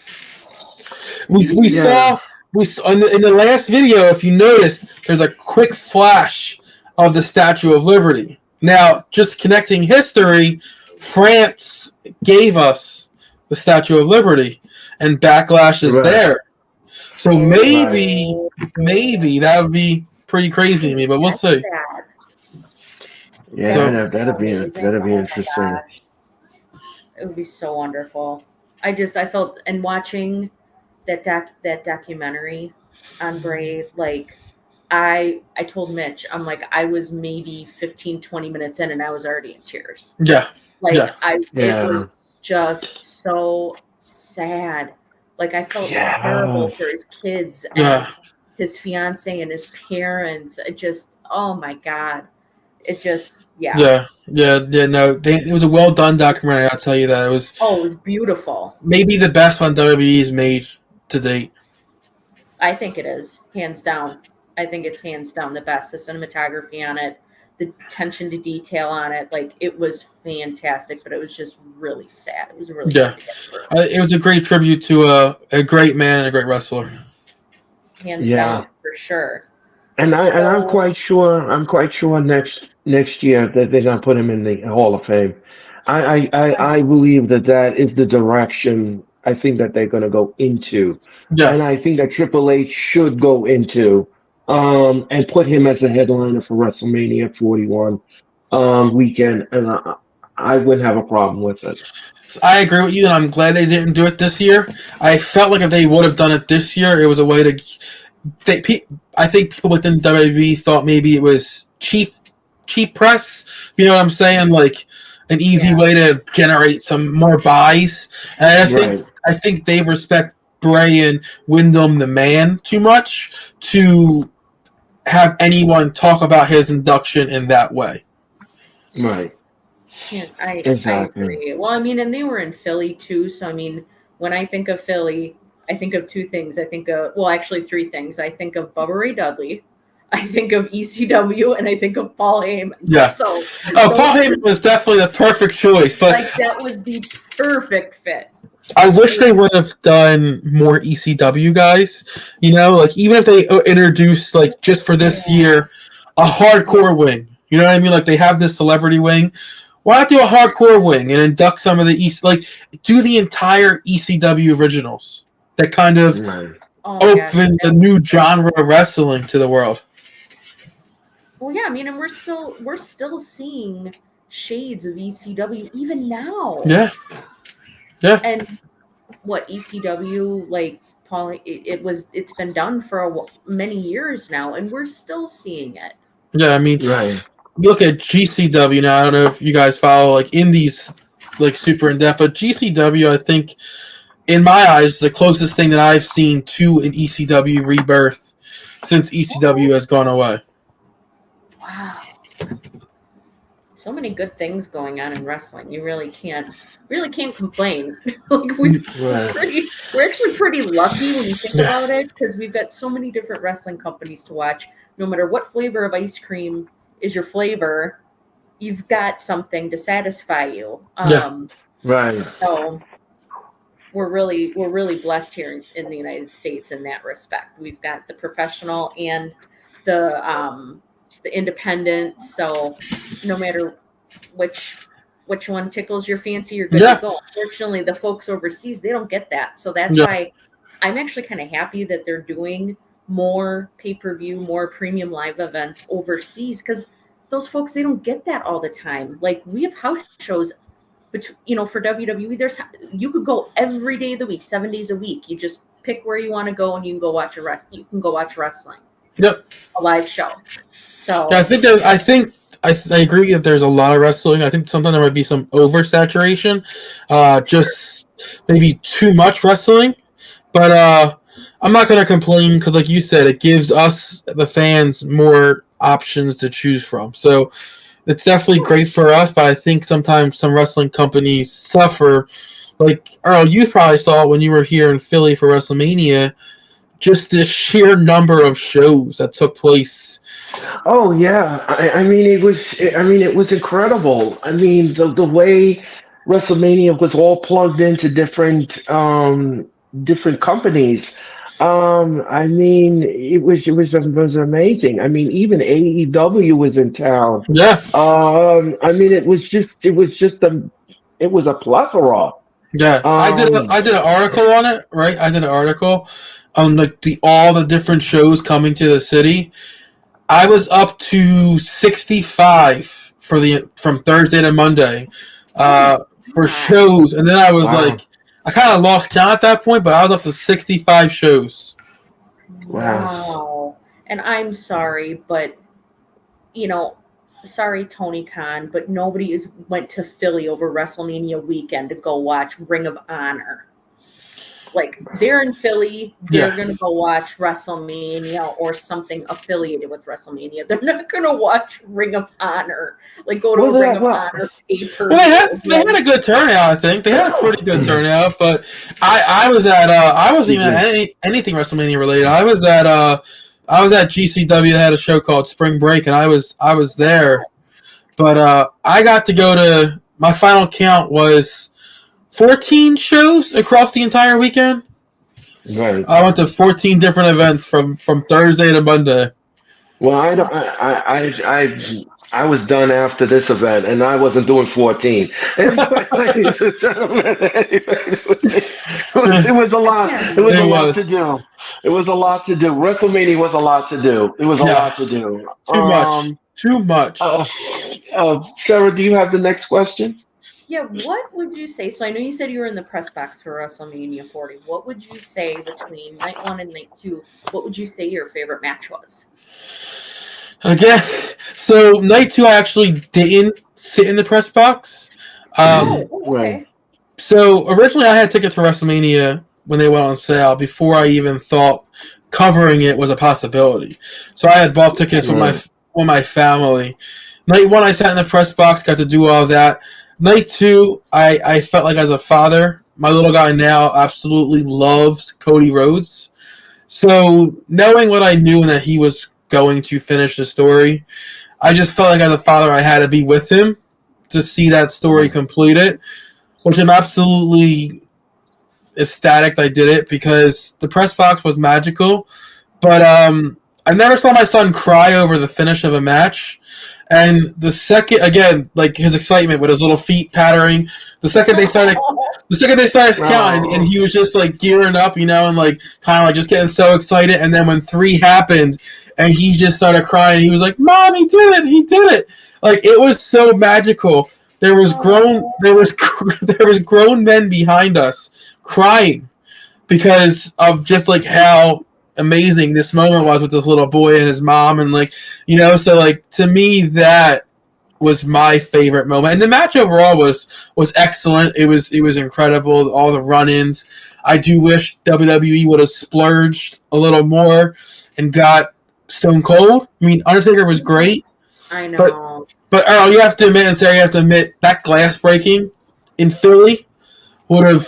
We saw in the last video, if you noticed, there's a quick flash of the Statue of Liberty. Now, just connecting history, France gave us the Statue of Liberty, and Backlash is there. So maybe that would be pretty crazy to me, but we'll see. Yeah, that'd be interesting. It would be so wonderful. I felt, and watching that documentary on Bray, like I told Mitch, I'm like, I was maybe 15, 20 minutes in and I was already in tears. Yeah. It was just so sad. Like I felt terrible for his kids and his fiance and his parents. Oh my God. It just, no. It was a well done documentary. I'll tell you that. It was beautiful. Maybe the best one WWE's made to date. I think it is, hands down. I think it's hands down the best. The cinematography on it, the attention to detail on it, like it was fantastic. But it was just really sad. It was really hard to get through. It was a great tribute to a great man and a great wrestler. Hands down, for sure. And I'm quite sure next year that they're gonna put him in the Hall of Fame. I believe that is the direction I think that they're gonna go into. Yeah. And I think that Triple H should go into and put him as a headliner for WrestleMania 41 weekend, and I wouldn't have a problem with it. So I agree with you, and I'm glad they didn't do it this year. I felt like if they would have done it this year, it was a way to. I think people within WWE thought maybe it was cheap press. You know what I'm saying? Like an easy way to generate some more buys. And I think they respect Bray and Wyndham the Man too much to have anyone talk about his induction in that way. Right. Yeah, I agree. Well, I mean, and they were in Philly too. So I mean, when I think of Philly, I think of 2 things. I think of, actually 3 things. I think of Bubba Ray Dudley, I think of ECW, and I think of Paul Heyman. Yeah. So, Paul Heyman was definitely the perfect choice, but that was the perfect fit. I wish they would have done more ECW guys. Even if they introduced just for this year a hardcore wing. You know what I mean? Like they have this celebrity wing. Why not do a hardcore wing and induct some of the do the entire ECW originals that kind of Oh my gosh, open the new genre of wrestling to the world. Well, yeah, I mean, and we're still seeing shades of ECW even now. Yeah. Yeah. And what ECW, like Paul, it's been done for many years now, and we're still seeing it. Yeah, I mean, look at GCW now. I don't know if you guys follow like indies like super in depth, but GCW, I think, in my eyes, the closest thing that I've seen to an ECW rebirth since ECW has gone away. Wow. So many good things going on in wrestling. You really can't complain. Like we're actually pretty lucky when you think about it, because we've got so many different wrestling companies to watch. No matter what flavor of ice cream is your flavor, you've got something to satisfy you. So we're really blessed here in the United States in that respect. We've got the professional and the independent. So no matter which one tickles your fancy, you're good to go. Unfortunately, the folks overseas, they don't get that. So that's why I'm actually kind of happy that they're doing more pay-per-view, more premium live events overseas, because those folks, they don't get that all the time. Like we have house shows, but for WWE, you could go every day of the week, 7 days a week. You just pick where you want to go, and you can go watch wrestling. Yep, a live show. So yeah, I agree that there's a lot of wrestling. I think sometimes there might be some oversaturation, just maybe too much wrestling. But I'm not going to complain because, like you said, it gives us, the fans, more options to choose from. So it's definitely great for us, but I think sometimes some wrestling companies suffer. Like, Earl, you probably saw it when you were here in Philly for WrestleMania, just the sheer number of shows that took place. Oh yeah, I mean it was incredible. I mean the way WrestleMania was all plugged into different companies. I mean it was amazing. I mean even AEW was in town. Yeah. I mean it was a plethora. Yeah, I did Um, an article on it, right? I did an article on like all the different shows coming to the city. I was up to 65 from Thursday to Monday for shows, and then I was like, I kind of lost count at that point, but I was up to 65 shows. Wow. And I'm sorry, but sorry, Tony Khan, but nobody went to Philly over WrestleMania weekend to go watch Ring of Honor. Like, they're in Philly, they're going to go watch WrestleMania or something affiliated with WrestleMania. They're not going to watch Ring of Honor. Like, go to a Ring of Honor pay-per-view. Well, they had a good turnout, I think. They had a pretty good turnout, but I wasn't at anything WrestleMania related. I was at GCW that had a show called Spring Break, and I was there. But I got to go to, my final count was 14 shows across the entire weekend. Right. I went to 14 different events from Thursday to Monday. Well, I was done after this event, and I wasn't doing 14. Ladies and gentlemen, it was a lot. It was a lot to do. It was a lot to do. WrestleMania was a lot to do. It was a lot to do. Too much. Sarah, do you have the next question? Yeah, what would you say? So I know you said you were in the press box for WrestleMania 40. What would you say between night 1 and night 2? What would you say your favorite match was? Okay, so night 2 I actually didn't sit in the press box. Okay. So originally I had tickets for WrestleMania when they went on sale before I even thought covering it was a possibility. So I had bought tickets with my family. Night 1 I sat in the press box, got to do all that. Night 2, I felt like as a father, my little guy now absolutely loves Cody Rhodes. So knowing what I knew and that he was going to finish the story, I just felt like as a father I had to be with him to see that story completed, which I'm absolutely ecstatic I did it because the press box was magical. But I never saw my son cry over the finish of a match. And the second, again, like his excitement with his little feet pattering. The second they started counting, and he was just like gearing up, and like kind of like just getting so excited. And then when 3 happened, and he just started crying, he was like, "Mom, he did it! He did it!" Like it was so magical. There was grown men behind us crying because of just like how amazing this moment was with this little boy and his mom, and like so like to me that was my favorite moment. And the match overall was excellent. It was incredible. All the run-ins. I do wish WWE would have splurged a little more and got Stone Cold. I mean, Undertaker was great. I know. But Earl, you have to admit, and Sarah, you have to admit that glass breaking in Philly would have.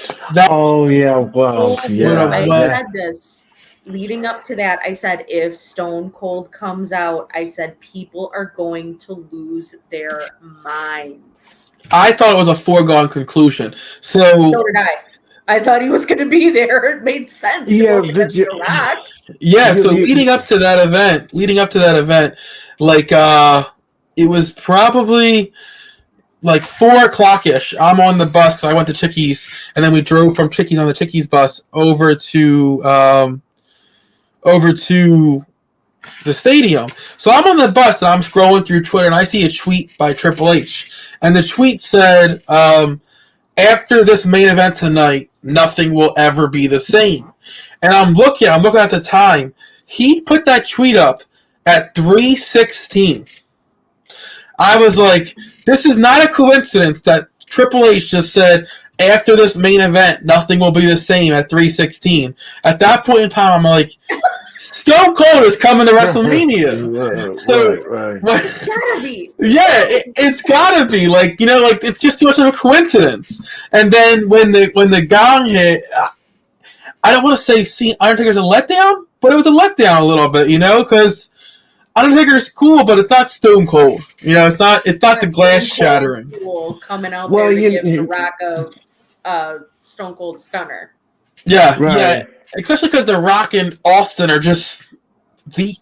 Oh yeah, well, yeah. I said this leading up to that. I said if Stone Cold comes out, I said people are going to lose their minds. I thought it was a foregone conclusion. So did I. I thought he was going to be there. It made sense. Yeah, so leading up to that event, like it was probably like 4 o'clock-ish. I'm on the bus because I went to Chickies, and then we drove from Chickies on the Chickies bus over to the stadium. So I'm on the bus and I'm scrolling through Twitter, and I see a tweet by Triple H, and the tweet said, "After this main event tonight, nothing will ever be the same." And I'm looking at the time. He put that tweet up at 3:16. I was like, this is not a coincidence that Triple H just said, after this main event, nothing will be the same at 3:16. At that point in time, I'm like, Stone Cold is coming to WrestleMania. Right. It's gotta be. Yeah, it's gotta be. Like, like it's just too much of a coincidence. And then when the gong hit, I don't want to say Undertaker's a letdown, but it was a letdown a little bit, because Undertaker's cool, but it's not Stone Cold. It's not the glass shattering. Cool coming out there to give The Rock a Stone Cold stunner. Yeah, right. Yeah. Especially because The Rock and Austin are just the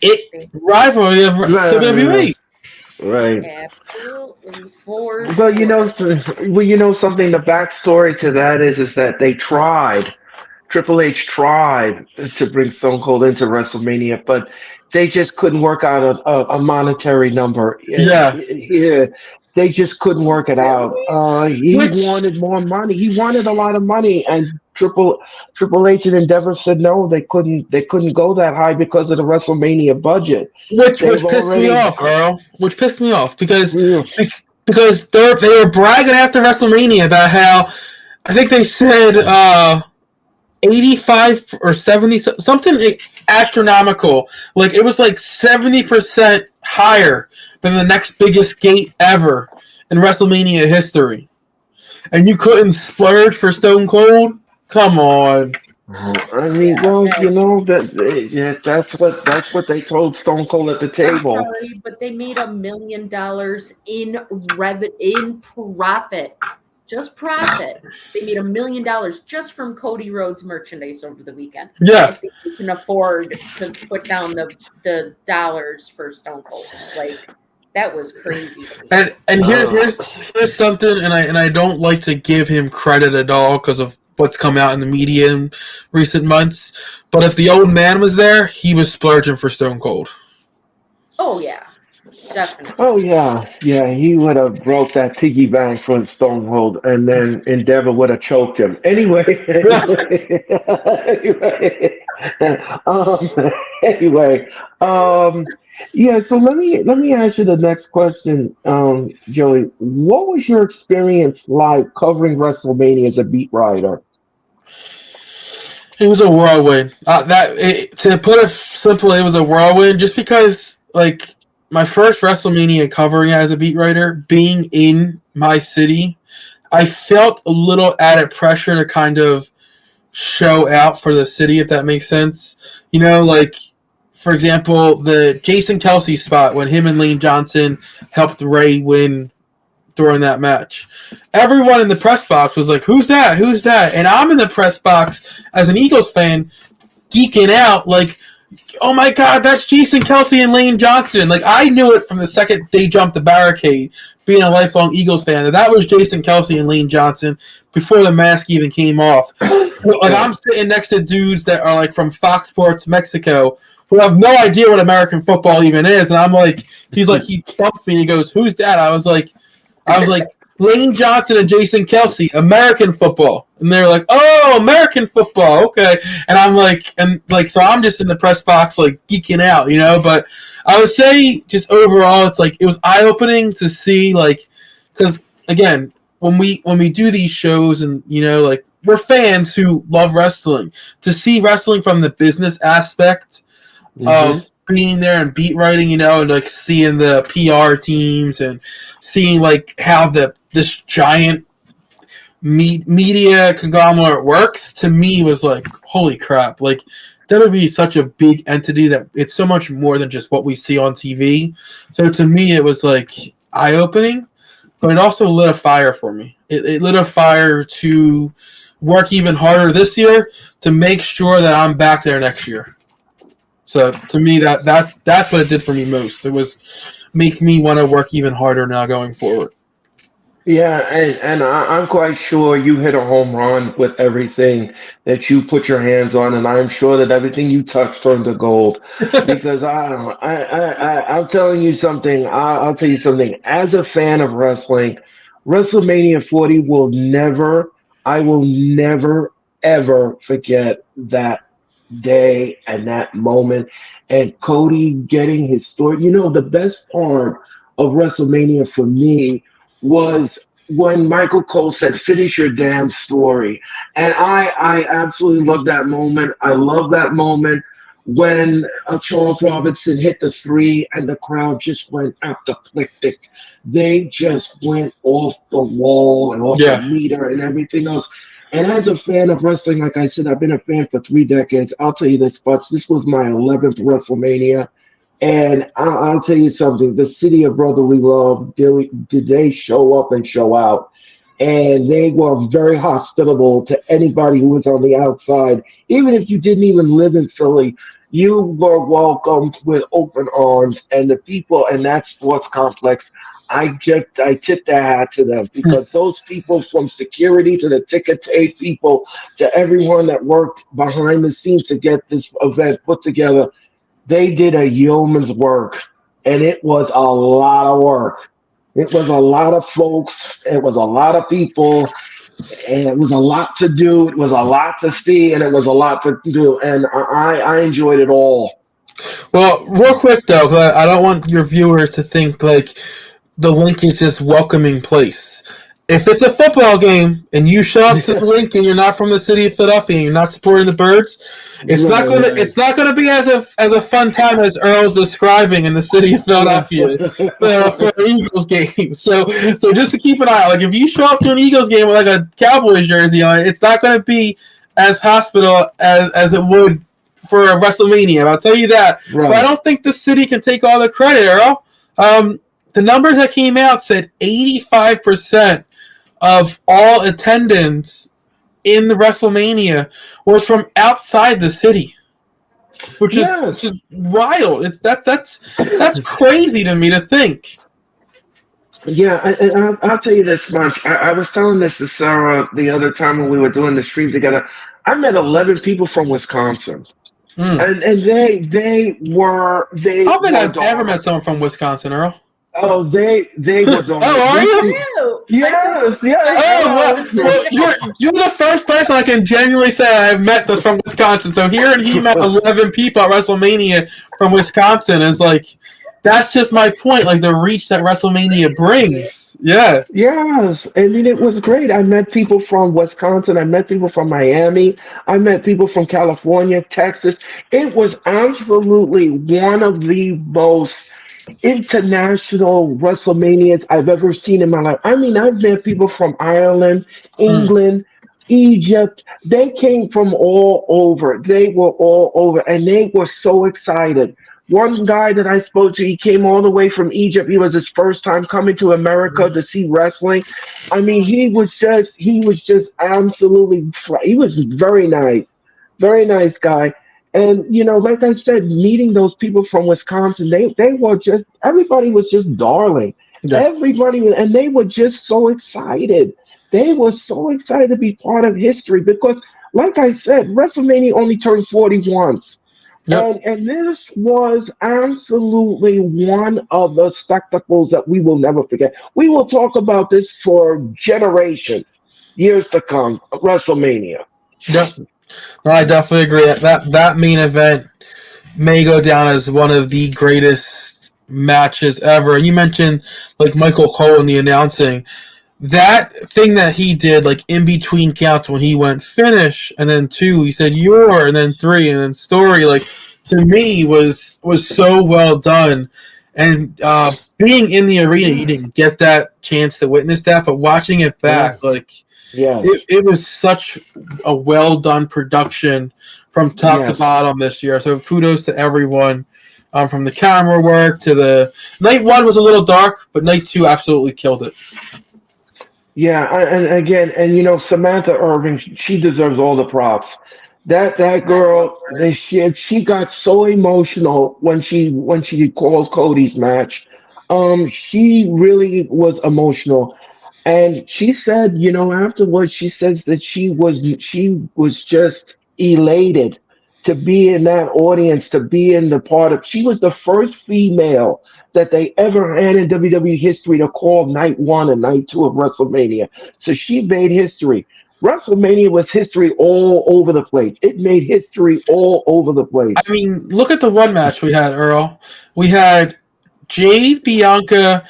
rivalry of WWE. Right. Absolutely. But something. The backstory to that is that they tried. Triple H tried to bring Stone Cold into WrestleMania, but they just couldn't work out a monetary number. Yeah. They just couldn't work it out. He wanted more money. He wanted a lot of money, and Triple H and Endeavor said no. They couldn't go that high because of the WrestleMania budget. Which pissed me off, Earl. Which pissed me off because they were bragging after WrestleMania about how I think they said 85 or 70, something astronomical. Like it was like 70% higher than the next biggest gate ever in WrestleMania history. And you couldn't splurge for Stone Cold? Come on. I mean, that's what they told Stone Cold at the table. I'm sorry, but they made $1 million in profit. Just profit. They made $1 million just from Cody Rhodes merchandise over the weekend. Yeah. I think you can afford to put down the dollars for Stone Cold. Like that was crazy. And here's something, and I don't like to give him credit at all because of what's come out in the media in recent months. But if the old man was there, he was splurging for Stone Cold. Oh yeah. Definitely. Oh yeah, he would have broke that piggy bank for Stone Cold, and then Endeavor would have choked him. Anyway, yeah. So let me ask you the next question, Joey. What was your experience like covering WrestleMania as a beat writer? It was a whirlwind. To put it simply, it was a whirlwind. Just because, like, my first WrestleMania covering it as a beat writer, being in my city, I felt a little added pressure to kind of show out for the city, if that makes sense. Like, for example, the Jason Kelsey spot when him and Lane Johnson helped Ray win during that match. Everyone in the press box was like, who's that? And I'm in the press box as an Eagles fan geeking out like, oh my God, that's Jason Kelsey and Lane Johnson. Like, I knew it from the second they jumped the barricade, being a lifelong Eagles fan, that was Jason Kelsey and Lane Johnson before the mask even came off. Like, I'm sitting next to dudes that are like from Fox Sports Mexico who have no idea what American football even is, and I'm like, he thumped me and he goes, "Who's that?" I was like, Lane Johnson and Jason Kelsey, American football. And they're like, "Oh, American football, okay." And I'm like, so I'm just in the press box, like, geeking out, you know? But I would say, just overall, it's like, it was eye-opening to see, like, because, again, when we do these shows and, you know, like, we're fans who love wrestling. To see wrestling from the business aspect of being there and beat writing, you know, and, like, seeing the PR teams and seeing, like, how this giant media conglomerate works, to me was like, holy crap. Like, WWE is such a big entity that it's so much more than just what we see on TV. So to me, it was like eye-opening, but it also lit a fire for me. It lit a fire to work even harder this year to make sure that I'm back there next year. So to me, that's what it did for me most. It was make me want to work even harder now going forward. Yeah, and I'm quite sure you hit a home run with everything that you put your hands on, and I'm sure that everything you touched turned to gold. Because I'm telling you something. I'll tell you something. As a fan of wrestling, WrestleMania 40 I will never ever forget that day and that moment, and Cody getting his story. You know, the best part of WrestleMania for me was when Michael Cole said, "Finish your damn story." And I absolutely love that moment. I love that moment when Charles Robinson hit the three and the crowd just went apoplectic. They just went off the wall and off the Yeah. meter and everything else. And as a fan of wrestling, like I said, I've been a fan for 3 decades. I'll tell you this, Butch, this was my 11th WrestleMania. And I'll tell you something. The city of brotherly love, did they show up and show out? And they were very hospitable to anybody who was on the outside. Even if you didn't even live in Philly, you were welcomed with open arms. And the people in that sports complex, I tip the hat to them, because those people, from security to the ticket tape people to everyone that worked behind the scenes to get this event put together, they did a yeoman's work, and it was a lot of work. It was a lot of folks. It was a lot of people, and it was a lot to do. It was a lot to see, and it was a lot to do. And I enjoyed it all. Well, real quick though, 'cause I don't want your viewers to think like the link is just welcoming place. If it's a football game and you show up to the link and you're not from the city of Philadelphia and you're not supporting the Birds, it's not gonna be as a fun time as Earl's describing in the city of Philadelphia for an Eagles game. So just to keep an eye out, like if you show up to an Eagles game with like a Cowboys jersey on, it's not gonna be as hospitable as it would for a WrestleMania. I'll tell you that. Right. But I don't think the city can take all the credit, Earl. The numbers that came out said 85% of all attendance in the WrestleMania was from outside the city, which is wild. That's crazy to me to think. Yeah, and I'll tell you this much. I was telling this to Sarah the other time when we were doing the stream together. I met 11 people from Wisconsin. And they were. I don't think I've ever met someone from Wisconsin, Earl. Oh, they were. Oh, are you? Yes. Oh, well, you're the first person I can genuinely say I've met that's from Wisconsin. So hearing he met 11 people at WrestleMania from Wisconsin is like, that's just my point. Like the reach that WrestleMania brings. Yeah. Yes. I mean, it was great. I met people from Wisconsin. I met people from Miami. I met people from California, Texas. It was absolutely one of the most international WrestleManias I've ever seen in my life. I mean, I've met people from Ireland, England, Egypt. They came from all over. They were all over, and they were so excited. One guy that I spoke to, he came all the way from Egypt. He was his first time coming to America to see wrestling. I mean, he was just absolutely, he was very nice guy. And like I said, meeting those people from Wisconsin, they were just everybody was just darling. Yeah. Everybody, and they were just so excited. They were so excited to be part of history because, like I said, WrestleMania only turned 40 once. Yep. And this was absolutely one of the spectacles that we will never forget. We will talk about this for generations, years to come. WrestleMania. Yep. No, I definitely agree. That main event may go down as one of the greatest matches ever. And you mentioned like Michael Cole in the announcing. That thing that he did, like in between counts when he went finish and then two, he said your and then three and then story, like to me was so well done. And being in the arena, you didn't get that chance to witness that, but watching it Yeah. back, like Yes. it was such a well done production from top to Yes. bottom this year. So kudos to everyone. From the camera work to the night one was a little dark, but night two absolutely killed it. Yeah, and again, and Samantha Irving, she deserves all the props. That I love girl, her. she got so emotional when she called Cody's match. She really was emotional, and she said, afterwards, she says that she was just elated to be in that audience, to be in the part of. She was the first female that they ever had in WWE history to call night one and night two of WrestleMania. So she made history. WrestleMania was history all over the place. It made history all over the place. I mean, look at the one match we had, Earl. We had Jade, Bianca,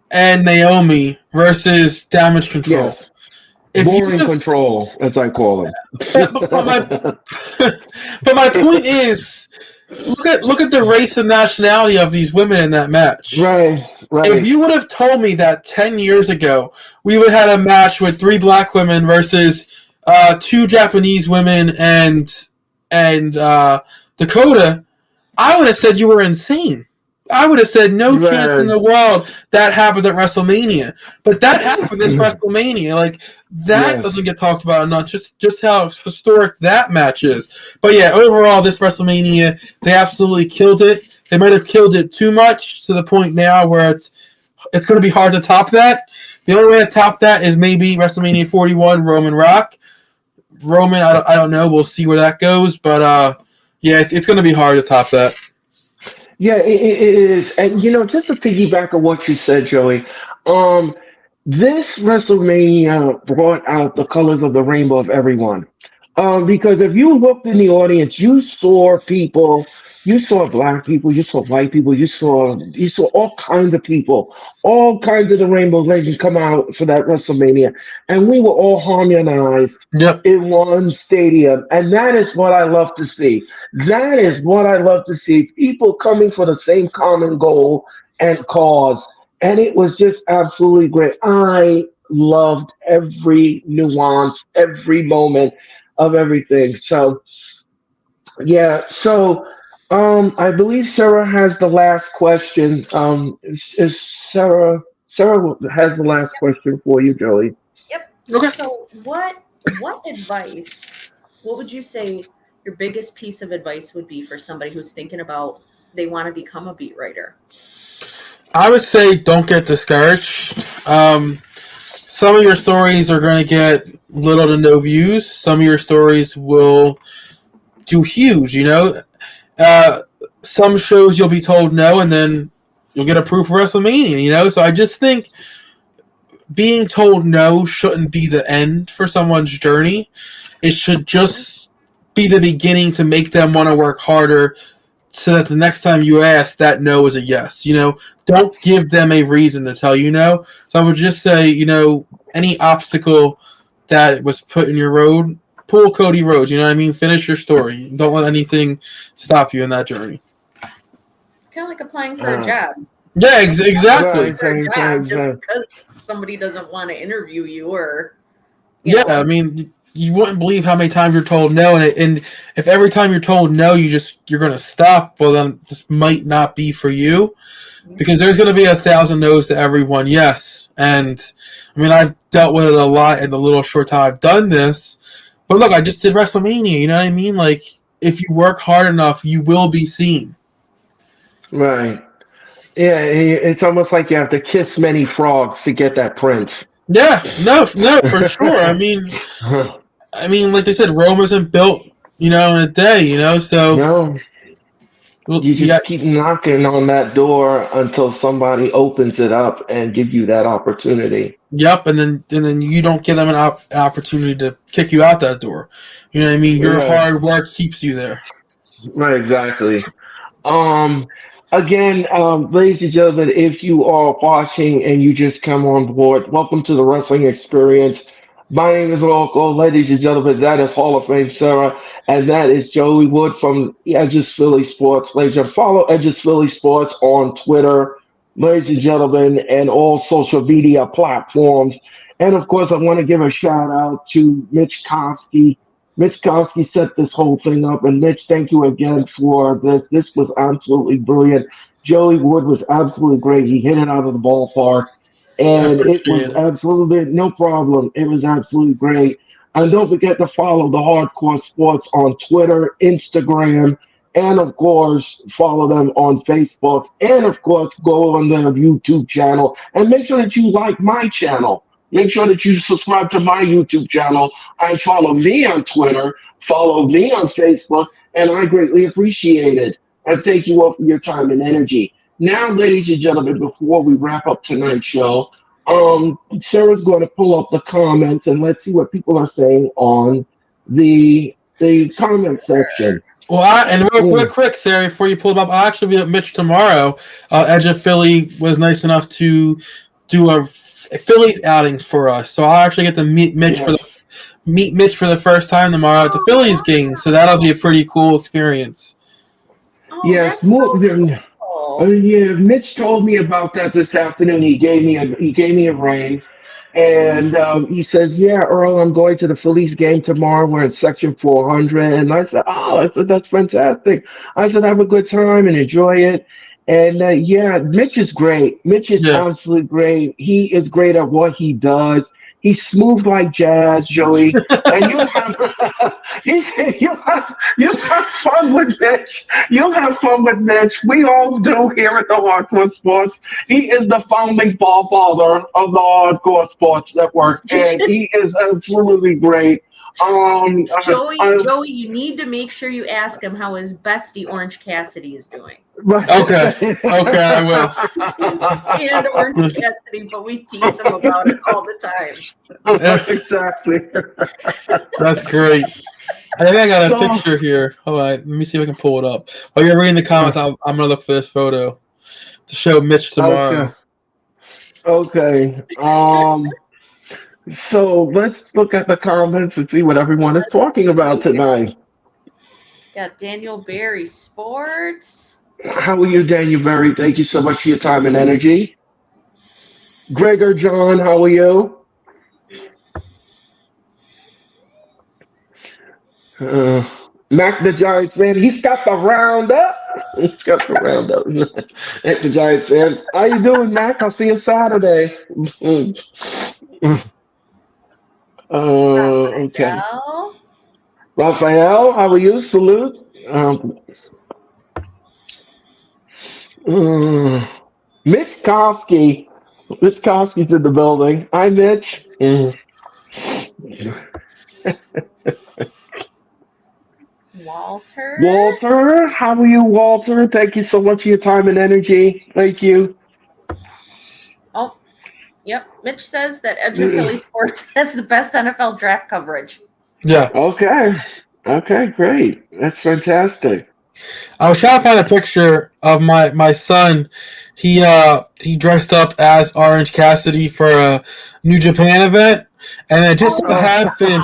and Naomi versus Damage Control. Yes. If you Boring just, control, as I call but my them. but my point is, look at the race and nationality of these women in that match. Right, If right. you would have told me that 10 years ago, we would have had a match with three black women versus two Japanese women and Dakota, I would have said you were insane. I would have said no chance in Right. the world that happened at WrestleMania. But that happened this WrestleMania. Like that Yes. doesn't get talked about enough. Just how historic that match is. But yeah, overall, this WrestleMania, they absolutely killed it. They might have killed it too much to the point now where it's going to be hard to top that. The only way to top that is maybe WrestleMania 41, Roman Rock. Roman, I don't know. We'll see where that goes. But yeah, it's going to be hard to top that. Yeah, it is. And just to piggyback on what you said, Joey, um, this WrestleMania brought out the colors of the rainbow of everyone. Because if you looked in the audience, you saw black people, you saw white people, you saw all kinds of people, all kinds of the rainbow legends come out for that WrestleMania, and we were all harmonized Yep. in one stadium, and that is what I love to see. That is what I love to see. People coming for the same common goal and cause. And it was just absolutely great. I loved every nuance, every moment of everything. So, yeah. So, I believe Sarah has the last question. Is Sarah has the last question for you, Joey? Yep. Okay. So what advice, what would you say your biggest piece of advice would be for somebody who's thinking about they want to become a beat writer? I would say don't get discouraged. Some of your stories are going to get little to no views. Some of your stories will do huge, Uh, some shows you'll be told no, and then you'll get approved for WrestleMania, So I just think being told no shouldn't be the end for someone's journey. It should just be the beginning to make them want to work harder so that the next time you ask, that no is a yes. Don't give them a reason to tell you no. So I would just say, any obstacle that was put in your road, pull Cody Rhodes. You know what I mean? Finish your story. Don't let anything stop you in that journey. Kind of like applying for a Uh, job. Yeah, right, exactly. For a right, job right, just right. because somebody doesn't want to interview you or Yeah, I mean, you wouldn't believe how many times you're told no, and if every time you're told no, you're going to stop. Well, then this might not be for you. Because there's going to be 1,000 no's to everyone, yes. And, I mean, I've dealt with it a lot in the little short time I've done this. But look, I just did WrestleMania, you know what I mean? Like, if you work hard enough, you will be seen. Right. Yeah, it's almost like you have to kiss many frogs to get that prince. Yeah, no, for sure. I mean, like they said, Rome wasn't built, in a day, So No, you you got, just keep knocking on that door until somebody opens it up and give you that opportunity. yep, and then you don't give them an opportunity to kick you out that door. You know what I mean? Your Right, hard work keeps you there. right, exactly. Um, Again, ladies and gentlemen, if you are watching and you just come on board, welcome to the Wrestling Experience. My name is Local, ladies and gentlemen. That is Hall of Fame Sarah, and that is Joey Wood from Edge's Philly Sports. Ladies and follow Edge's Philly Sports on Twitter, ladies and gentlemen, and all social media platforms. And of course, I want to give a shout out to Mitch Kofsky. Mitch Kowski set this whole thing up, and Mitch, thank you again for this. This was absolutely brilliant. Joey Wood was absolutely great. He hit it out of the ballpark, I and it appreciate was it. absolutely no problem. It was absolutely great. And don't forget to follow the Hardcore Sports on Twitter, Instagram, and of course, follow them on Facebook. And of course, go on their YouTube channel and make sure that you like my channel. Make sure that you subscribe to my YouTube channel and follow me on Twitter, follow me on Facebook, and I greatly appreciate it. And thank you all for your time and energy. Now, ladies and gentlemen, before we wrap up tonight's show, Sarah's going to pull up the comments and let's see what people are saying on the comment section. Well, and real quick, Sarah, before you pull them up, I'll actually be at Mitch tomorrow. Edge of Philly was nice enough to do a Phillies outing for us, so I'll actually get to meet Mitch for the first time tomorrow at the Phillies game. So that'll be a pretty cool experience. Oh, Yes, that's more so than. cool. Yeah, Mitch told me about that this afternoon. He gave me a ring, and he says, "Yeah, Earl, I'm going to the Phillies game tomorrow. We're in section 400." And I said, "Oh, I said that's fantastic." I said, "Have a good time and enjoy it." And yeah, Mitch is great. Mitch is Yeah. absolutely great. He is great at what he does. He's smooth like jazz, Joey. And you have you have fun with Mitch. You'll have fun with Mitch. We all do here at the Hardcore Sports. He is the founding father of the Hardcore Sports Network, and he is absolutely great. Joey, you need to make sure you ask him how his bestie Orange Cassidy is doing. Okay, I will. And Orange Cassidy, but we tease him about it all the time. Exactly. That's great. I think I got a picture here. Hold on, let me see if I can pull it up. While you're reading the comments, I'm gonna look for this photo to show Mitch tomorrow. Okay. So let's look at the comments and see what everyone is talking about tonight. Got Daniel Berry Sports. How are you, Daniel Berry? Thank you so much for your time and energy. Gregor John, how are you? Mac the Giants fan, he's got the roundup. He's got the roundup. Mac the Giants fan, how you doing, Mac? I'll see you Saturday. Okay. Raphael, how are you? Salute. Mitch Kofsky. Mitch Kofsky's in the building. Hi, Mitch. Walter, how are you, Walter? Thank you so much for your time and energy. Thank you. Oh, yep. Mitch says that Edge of Philly Sports has the best NFL draft coverage. Yeah. Okay, great. That's fantastic. I was trying to find a picture of my son. He dressed up as Orange Cassidy for a New Japan event, and it just so happened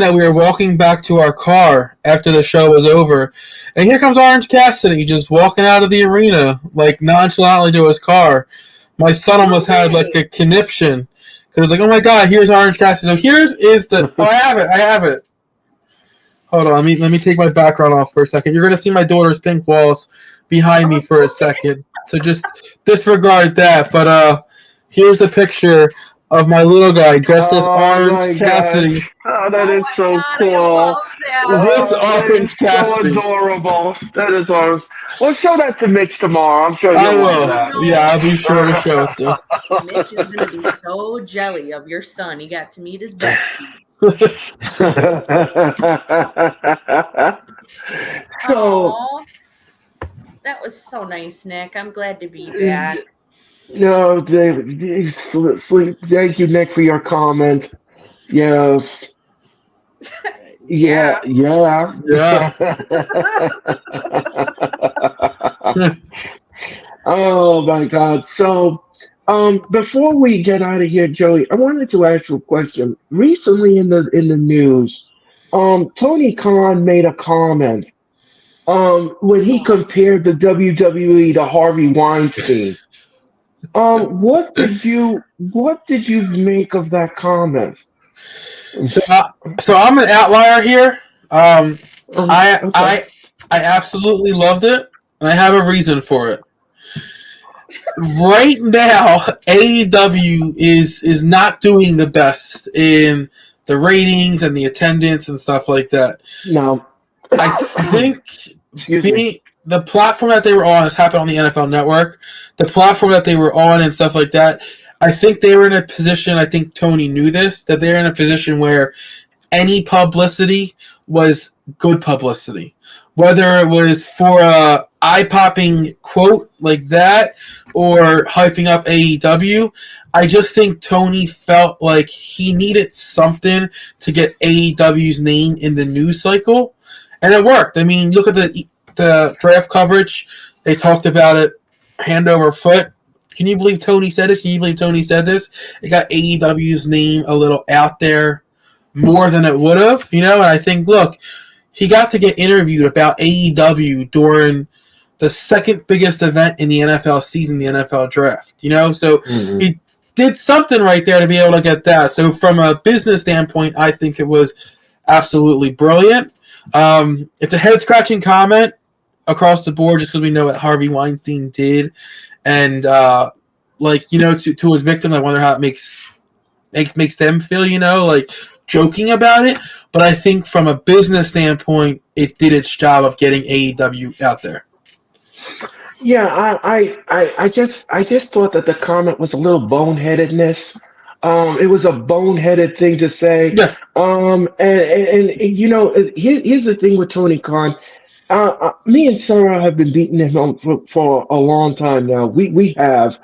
that we were walking back to our car after the show was over, and here comes Orange Cassidy just walking out of the arena like nonchalantly to his car. My son almost had like a conniption because it was like, "Oh my God, here's Orange Cassidy." So I have it. Hold on, let me take my background off for a second. You're gonna see my daughter's pink walls behind me for a second, so just disregard that. But here's the picture of my little guy dressed as Orange Cassidy. Oh, that is so cool. With That is Orange so Cassidy. adorable. That is ours. Well, show that to Mitch tomorrow. I'm sure I he'll love will. that. Yeah, I'll be sure to show it to. Mitch is gonna be so jelly of your son. He got to meet his bestie. So, Aww. That was so nice, Nick. I'm glad to be back. no, David, sleep. Thank you, Nick, for your comment. Yes. Yeah, yeah. Yeah. Oh my God. So, before we get out of here, Joey, I wanted to ask you a question. Recently in the news, Tony Khan made a comment, when he compared the WWE to Harvey Weinstein. What did you make of that comment? So, so I'm an outlier here. I Okay. I I absolutely loved it, and I have a reason for it. Right now, AEW is not doing the best in the ratings and the attendance and stuff like that. No. I think Excuse me. being the platform that they were on has happened on the NFL Network. The platform that they were on and stuff like that. I think they were in a position. I think Tony knew this, that they're in a position where any publicity was good publicity, whether it was for a eye-popping quote like that or hyping up AEW. I just think Tony felt like he needed something to get AEW's name in the news cycle, and it worked. I mean, look at the draft coverage. They talked about it hand over foot. Can you believe Tony said it? Can you believe Tony said this? It got AEW's name a little out there more than it would have, And I think, look, he got to get interviewed about AEW during the second biggest event in the NFL season, the NFL draft, So he did something right there to be able to get that. So from a business standpoint, I think it was absolutely brilliant. It's a head-scratching comment across the board just because we know what Harvey Weinstein did. And, to his victim, I wonder how it makes them feel, like joking about it. But I think from a business standpoint, it did its job of getting AEW out there. Yeah, I just thought that the comment was a little boneheadedness. It was a boneheaded thing to say. Yeah. And here's the thing with Tony Khan. Me and Sarah have been beating him on for a long time now. We have,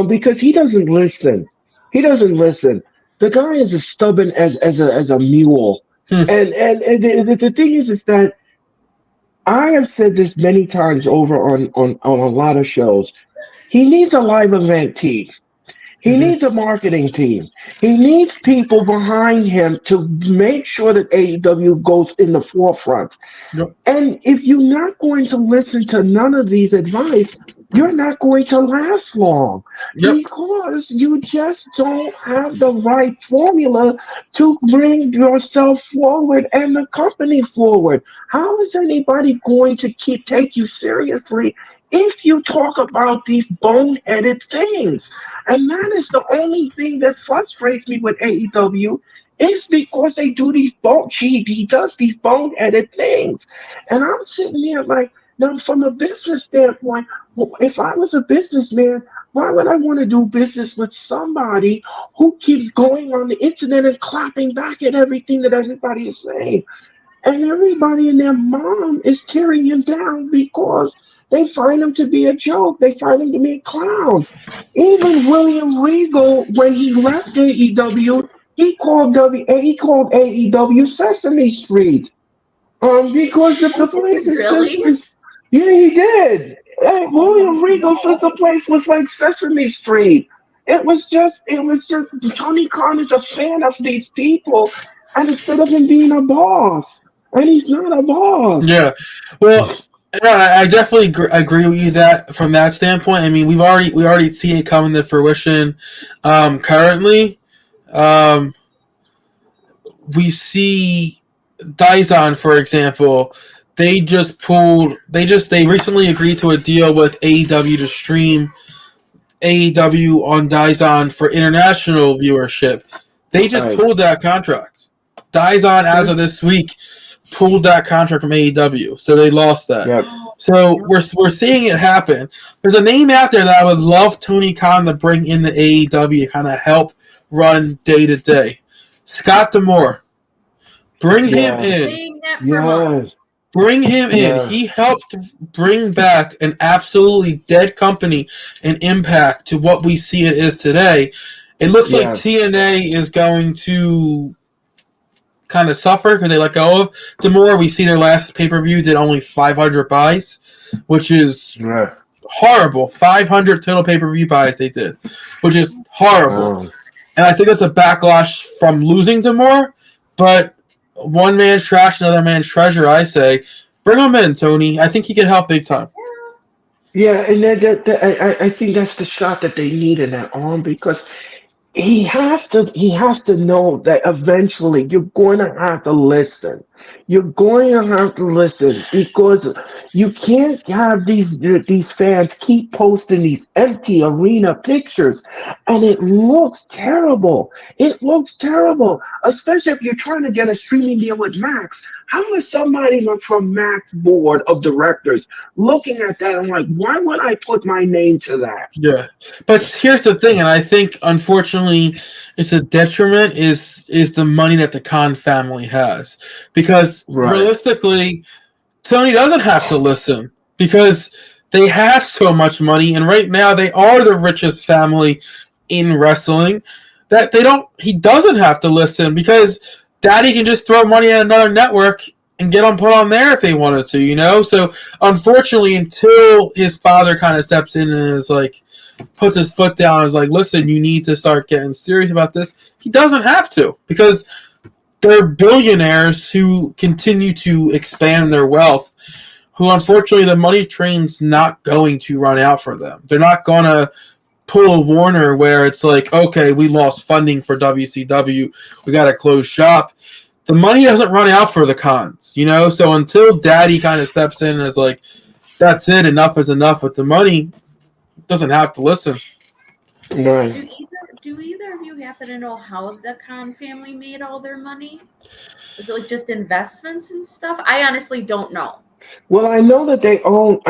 because he doesn't listen. He doesn't listen. The guy is as stubborn as a mule. Hmm. And the thing is that I have said this many times over on a lot of shows. He needs a live event team. He Mhm. needs a marketing team. He needs people behind him to make sure that AEW goes in the forefront. Yep. And if you're not going to listen to none of these advice, you're not going to last long, Yep. because you just don't have the right formula to bring yourself forward and the company forward. How is anybody going to take you seriously if you talk about these boneheaded things? And that is the only thing that frustrates me with AEW, is because they do these he does these boneheaded things. And I'm sitting there like, now from a business standpoint, if I was a businessman, why would I want to do business with somebody who keeps going on the internet and clapping back at everything that everybody is saying? And everybody and their mom is tearing him down because they find him to be a joke. They find him to be a clown. Even William Regal, when he left AEW, he called AEW Sesame Street. Because the place is Really? yeah, he did. William Regal says the place was like Sesame Street. It was just Tony Khan is a fan of these people, and instead of him being a boss, and he's not a boss. Yeah. Well, I definitely agree with you that from that standpoint. I mean, we already see it coming to fruition. Currently, we see Dyson, for example. They recently agreed to a deal with AEW to stream AEW on Dyson for international viewership. They just Right. pulled that contract. Dyson, as of this week, pulled that contract from AEW, so they lost that. Yep. So we're seeing it happen. There's a name out there that I would love Tony Khan to bring in the AEW, kind of help run day to day. Scott D'Amore, bring him in. Saying that for Yes. months. Bring him in. Yeah. He helped bring back an absolutely dead company and Impact to what we see it is today. It looks like TNA is going to kind of suffer because they let go of D'Amore. We see their last pay-per-view did only 500 buys, which is Right. horrible. 500 total pay-per-view buys they did, which is horrible. And I think that's a backlash from losing D'Amore, but one man's trash, another man's treasure, I say. Bring him in, Tony. I think he can help big time. Yeah, and I think that's the shot that they need in that arm because he has to know that eventually you're going to have to listen. You're going to have to listen because you can't have these fans keep posting these empty arena pictures, and it looks terrible. It looks terrible, especially if you're trying to get a streaming deal with Max. How is somebody from Max board of directors looking at that and like, why would I put my name to that? Yeah, but here's the thing, and I think unfortunately, it's a detriment is the money that the Khan family has because realistically, Tony doesn't have to listen because they have so much money, and right now they are the richest family in wrestling that he doesn't have to listen because Daddy can just throw money at another network and get them put on there if they wanted to, you know? So, unfortunately, until his father kind of steps in and is like, puts his foot down and is like, listen, you need to start getting serious about this, he doesn't have to because they're billionaires who continue to expand their wealth, who unfortunately the money train's not going to run out for them. They're not going to pull a Warner where it's like, okay, we lost funding for WCW, we got to close shop. The money doesn't run out for the Khans, you know? So until Daddy kind of steps in and is like, that's it, enough is enough with the money, doesn't have to listen. Right. Do either of you happen to know how the Khan family made all their money? Is it like just investments and stuff? I honestly don't know. Well, I know that they own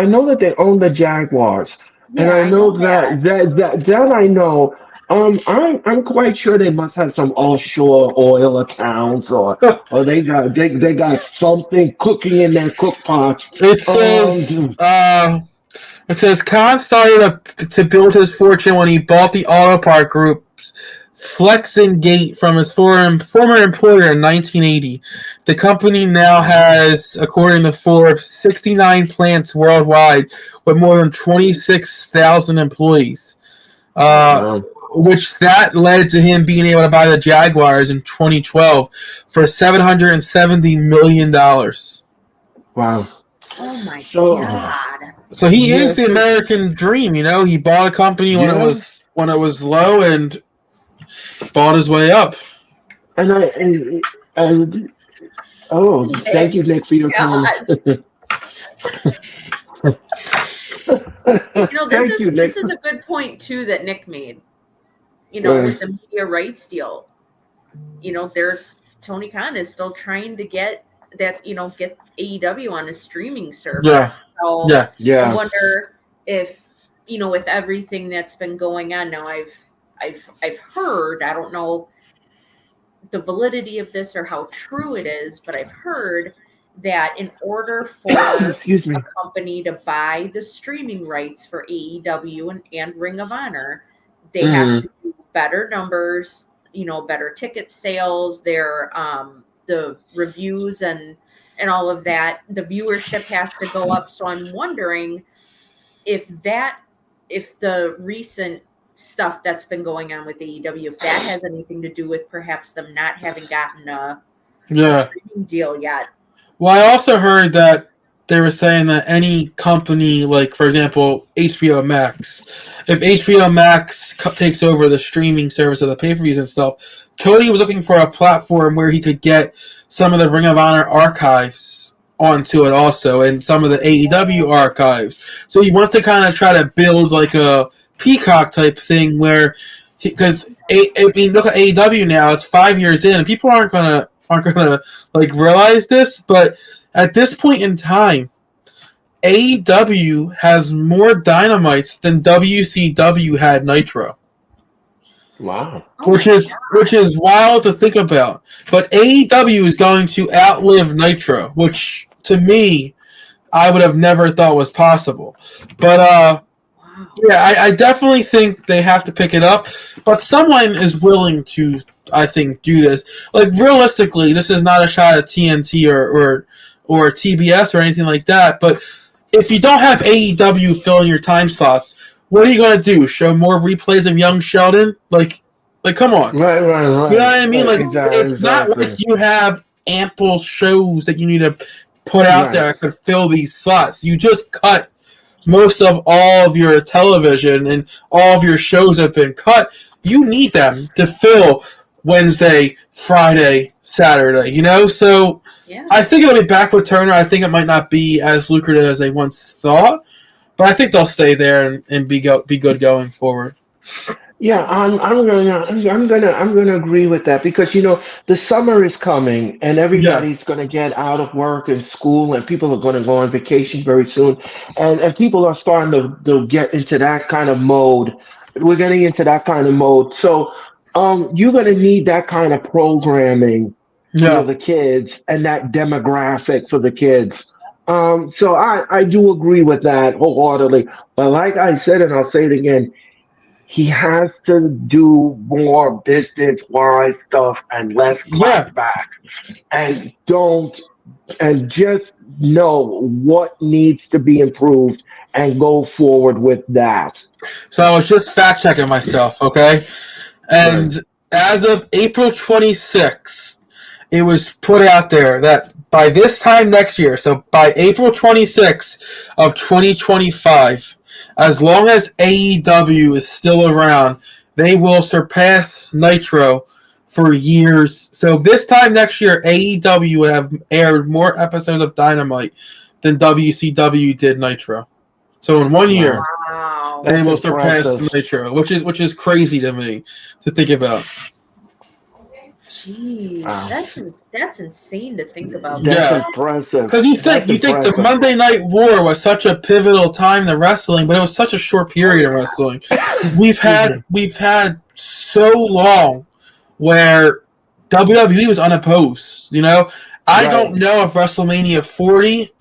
the Jaguars. Yeah, And I know that I know. I'm quite sure they must have some offshore oil accounts or they got something cooking in their cook pot. It says Khan started to build his fortune when he bought the auto part group Flex and Gate from his former employer in 1980. The company now has, according to Forbes, 69 plants worldwide with more than 26,000 employees. Which that led to him being able to buy the Jaguars in 2012 for $770 million. Wow. Oh my God. So he is the American dream, you know. He bought a company when it was low and bought his way up. Thank you, Nick, for your time. This is a good point too that Nick made. You know, with the media rights deal, you know, there's Tony Khan is still trying to get that, you know, get AEW on a streaming service. Yeah. So Yeah. I wonder if, you know, with everything that's been going on now, I've heard, I don't know the validity of this or how true it is, but I've heard that in order for a company to buy the streaming rights for AEW and Ring of Honor, they have to do better numbers, you know, better ticket sales, their the reviews and all of that. The viewership has to go up. So I'm wondering if the recent stuff that's been going on with AEW, if that has anything to do with perhaps them not having gotten a streaming deal yet. Well, I also heard that they were saying that any company, like, for example, HBO Max, if HBO Max takes over the streaming service of the pay-per-views and stuff, Tony was looking for a platform where he could get some of the Ring of Honor archives onto it also, and some of the AEW archives. So he wants to kind of try to build like a Peacock type thing where, because look at AEW now, it's 5 years in, and people aren't going to aren't gonna like realize this, but at this point in time, AEW has more Dynamites than WCW had Nitro. Wow. Oh which my is which is wild to think about. But AEW is going to outlive Nitro, which to me I would have never thought was possible. But wow. yeah, I definitely think they have to pick it up. But someone is willing to, I think, do this. Like realistically, this is not a shot at TNT or TBS or anything like that. But if you don't have AEW filling your time slots, what are you going to do? Show more replays of Young Sheldon? Like, come on. Right, right, You know right. what I mean? Right. Like, Exactly. it's not like Exactly. you have ample shows that you need to put out there Right. that could fill these slots. You just cut most of all of your television and all of your shows have been cut. You need them to fill Wednesday, Friday, Saturday, you know? So Yeah. I think it'll be back with Turner. I think it might not be as lucrative as they once thought, but I think they'll stay there and be good going forward. Yeah, I'm gonna agree with that because the summer is coming and Yeah. everybody's gonna get out of work and school and people are gonna go on vacation very soon, and people are starting to get into that kind of mode. We're getting into that kind of mode, so you're gonna need that kind of programming for Yeah. the kids and that demographic for the kids. So I do agree with that wholeheartedly. But like I said, and I'll say it again, he has to do more business wise stuff and less Yeah. clapback and don't and just know what needs to be improved and go forward with that. So I was just fact checking myself, okay? Right. And as of April 26th, it was put out there that by this time next year, so by April 26th of 2025, as long as AEW is still around, they will surpass Nitro for years. So this time next year, AEW will have aired more episodes of Dynamite than WCW did Nitro. So in 1 year, Wow. Wow. they That's will surpass impressive. Nitro, which is crazy to me to think about. Jeez, Wow. that's insane to think about. That's Yeah. impressive. Because you That's think the impressive. Monday Night War was such a pivotal time in wrestling, but it was such a short period in wrestling. We've Excuse me. had so long where WWE was unopposed. You know, I Right. don't know if WrestleMania 40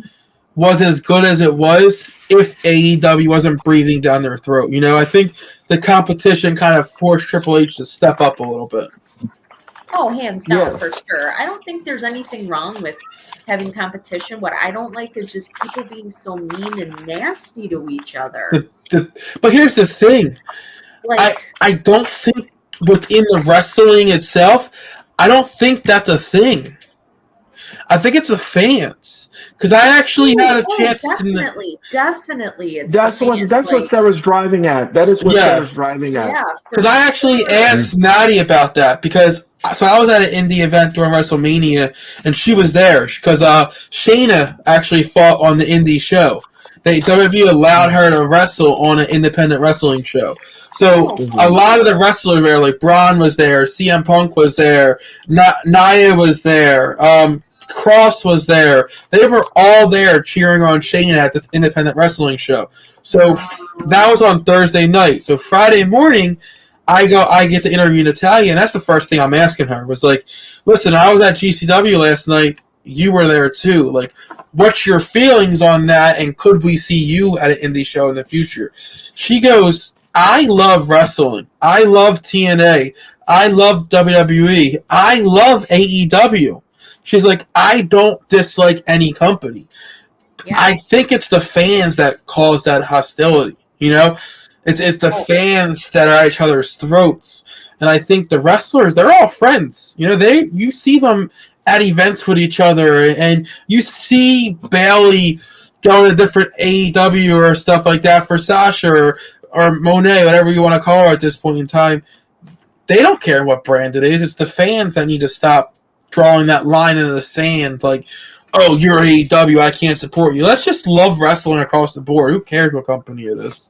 was as good as it was if AEW wasn't breathing down their throat. You know, I think the competition kind of forced Triple H to step up a little bit. Oh, hands down Yeah. for sure. I don't think there's anything wrong with having competition. What I don't like is just people being so mean and nasty to each other. But here's the thing. Like, I don't think within the wrestling itself, I don't think that's a thing. I think it's the fans. Because I actually had a chance to. definitely, it's That's the what fans. that's what Like, Sarah's driving at. That is what Yeah. Sarah's driving at. yeah, Because I actually asked Natty about that. Because so I was at an indie event during WrestleMania, and she was there. Because Shayna actually fought on the indie show. WWE allowed her to wrestle on an independent wrestling show. So a lot of the wrestlers were like Braun was there, CM Punk was there, Nia was there, Cross was there. They were all there cheering on Shayna at this independent wrestling show. So that was on Thursday night. So Friday morning, I get to interview Natalia, and that's the first thing I'm asking her. Was like, listen, I was at GCW last night. You were there too. Like, what's your feelings on that? And could we see you at an indie show in the future? She goes, I love wrestling. I love TNA. I love WWE. I love AEW. She's like, I don't dislike any company. yeah. I think it's the fans that cause that hostility. You know, it's the fans that are at each other's throats, and I think the wrestlers, they're all friends. You know, you see them at events with each other, and you see Bailey going to different AEW or stuff like that for Sasha or Monet, whatever you want to call her at this point in time. They don't care what brand it is. It's the fans that need to stop drawing that line in the sand, like, oh, you're AEW, I can't support you. Let's just love wrestling across the board. Who cares what company it is?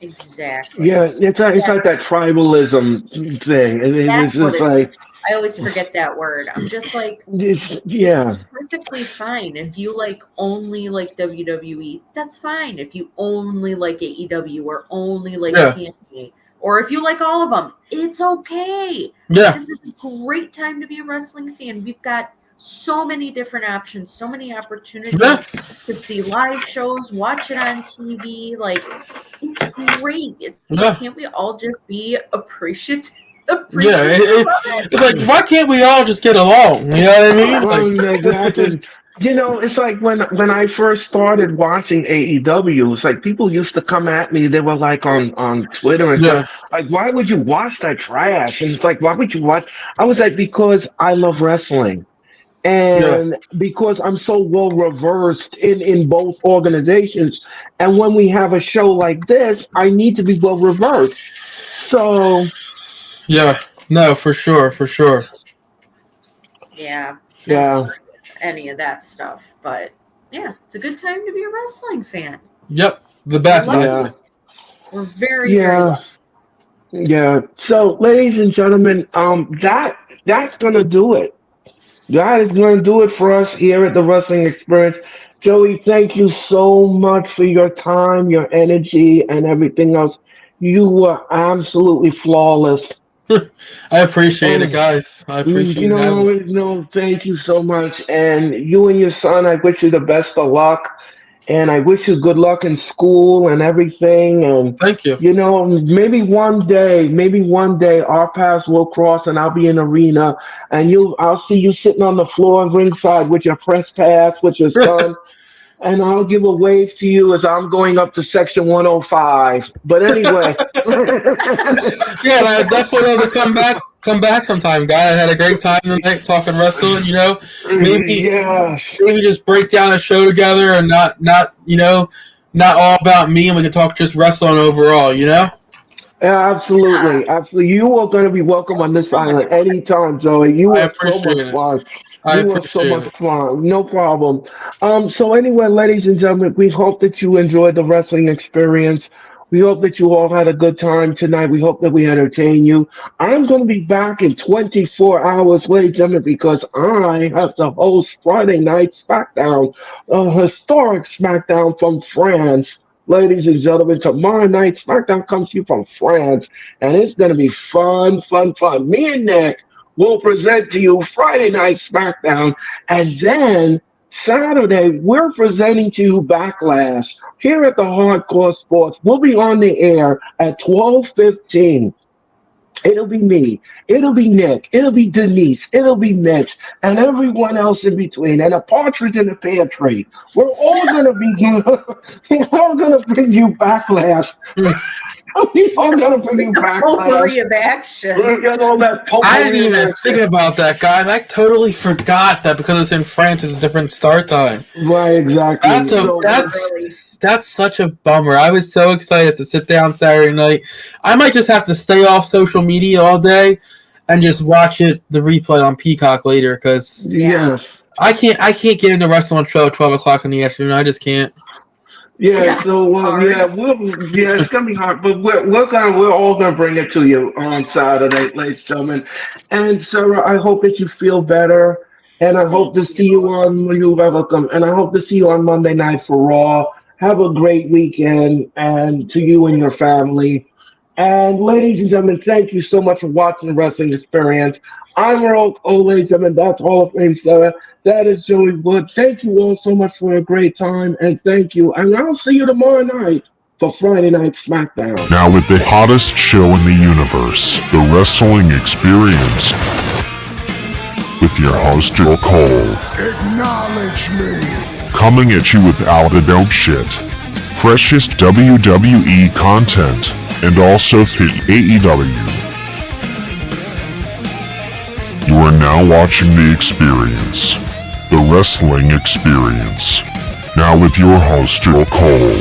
Exactly. Yeah, it's like that tribalism thing. It's That's just what like I always forget that word. I'm just like, Yeah, it's perfectly fine if you like only like WWE. That's fine. If you only like AEW or only like Yeah. TNA, or if you like all of them, it's okay. Yeah. This is a great time to be a wrestling fan. We've got so many different options, so many opportunities to see live shows, watch it on TV. Like, it's great. Yeah. Can't we all just be appreciative? Yeah, Appreciative of it? it's like, why can't we all just get along? You know what I mean? exactly. It's like when I first started watching AEW, it's like people used to come at me. They were like on Twitter and Yeah, stuff. Like, why would you watch that trash? And it's like, why would you watch? I was like, because I love wrestling. yeah, And because I'm so well reversed in both organizations, and when we have a show like this, I need to be well reversed. So yeah. No, for sure, for sure. Yeah, can't yeah, agree with any of that stuff. But yeah, it's a good time to be a wrestling fan. Yep, the We're best. yeah, lucky. We're very, very yeah, lucky. yeah. So, ladies and gentlemen, that's gonna do it. That is gonna do it for us here at the Wrestling Experience. Joey, thank you so much for your time, your energy, and everything else. You were absolutely flawless. I appreciate it, And guys. I appreciate having me. thank you so much. And you and your son, I wish you the best of luck. And I wish you good luck in school and everything. And Thank you. maybe one day our paths will cross and I'll be in the arena and I'll see you sitting on the floor ringside with your press pass with your son. And I'll give a wave to you as I'm going up to section 105. But anyway. Yeah, and I definitely love to come back sometime, guy. I had a great time tonight talking wrestling. Maybe Yes. maybe just break down a show together and not all about me, and we can talk just wrestling overall. Yeah, Yeah, absolutely. Absolutely. You are going to be welcome on this so much island fun. anytime, Joey. You I are so appreciate much it. fun. I You are so appreciate much it. fun. No problem. So anyway, ladies and gentlemen, we hope that you enjoyed the wrestling experience. We hope that you all had a good time tonight. We hope that we entertain you. I'm going to be back in 24 hours, ladies and gentlemen, because I have to host Friday Night SmackDown, a historic SmackDown from France. Ladies and gentlemen, tomorrow night, SmackDown comes to you from France, and it's going to be fun, fun, fun. Me and Nick will present to you Friday Night SmackDown, and then Saturday, we're presenting to you Backlash here at the Hardcore Sports. We'll be on the air at 12:15. It'll be me. It'll be Nick. It'll be Denise. It'll be Mitch, and everyone else in between, and a partridge in the pear tree. We're all gonna be. We're all gonna bring you backlash. We're all gonna bring you backlash. Potpourri of action. We're getting all that I didn't potpourri in even think action. about that, guys. I totally forgot that because it's in France, it's a different start time. Right, exactly. That's a So, that's such a bummer. I was so excited to sit down Saturday night. I might just have to stay off social media all day and just watch the replay on Peacock later because yes. I can't get into wrestling show at 12 o'clock in the afternoon. I just can't. Yeah, so Hard. it's gonna be hard, but we're all gonna bring it to you on Saturday, ladies and gentlemen. And Sarah, I hope that you feel better, and I hope to Thank see you you. on you welcome, and I hope to see you on Monday night for Raw. Have a great weekend, and to you and your family. And ladies and gentlemen, thank you so much for watching the Wrestling Experience. I'm Earl, ladies and gentlemen, that's Hall of Fame Sarah. That is Joey Wood. Thank you all so much for a great time, and thank you. And I'll see you tomorrow night for Friday Night SmackDown. Now with the hottest show in the universe, the Wrestling Experience, with your host Joe Cole, Acknowledge me. coming at you with all the dope shit, freshest WWE content, and also the AEW. You are now watching The Experience, the Wrestling Experience. Now with your host Joe Cole.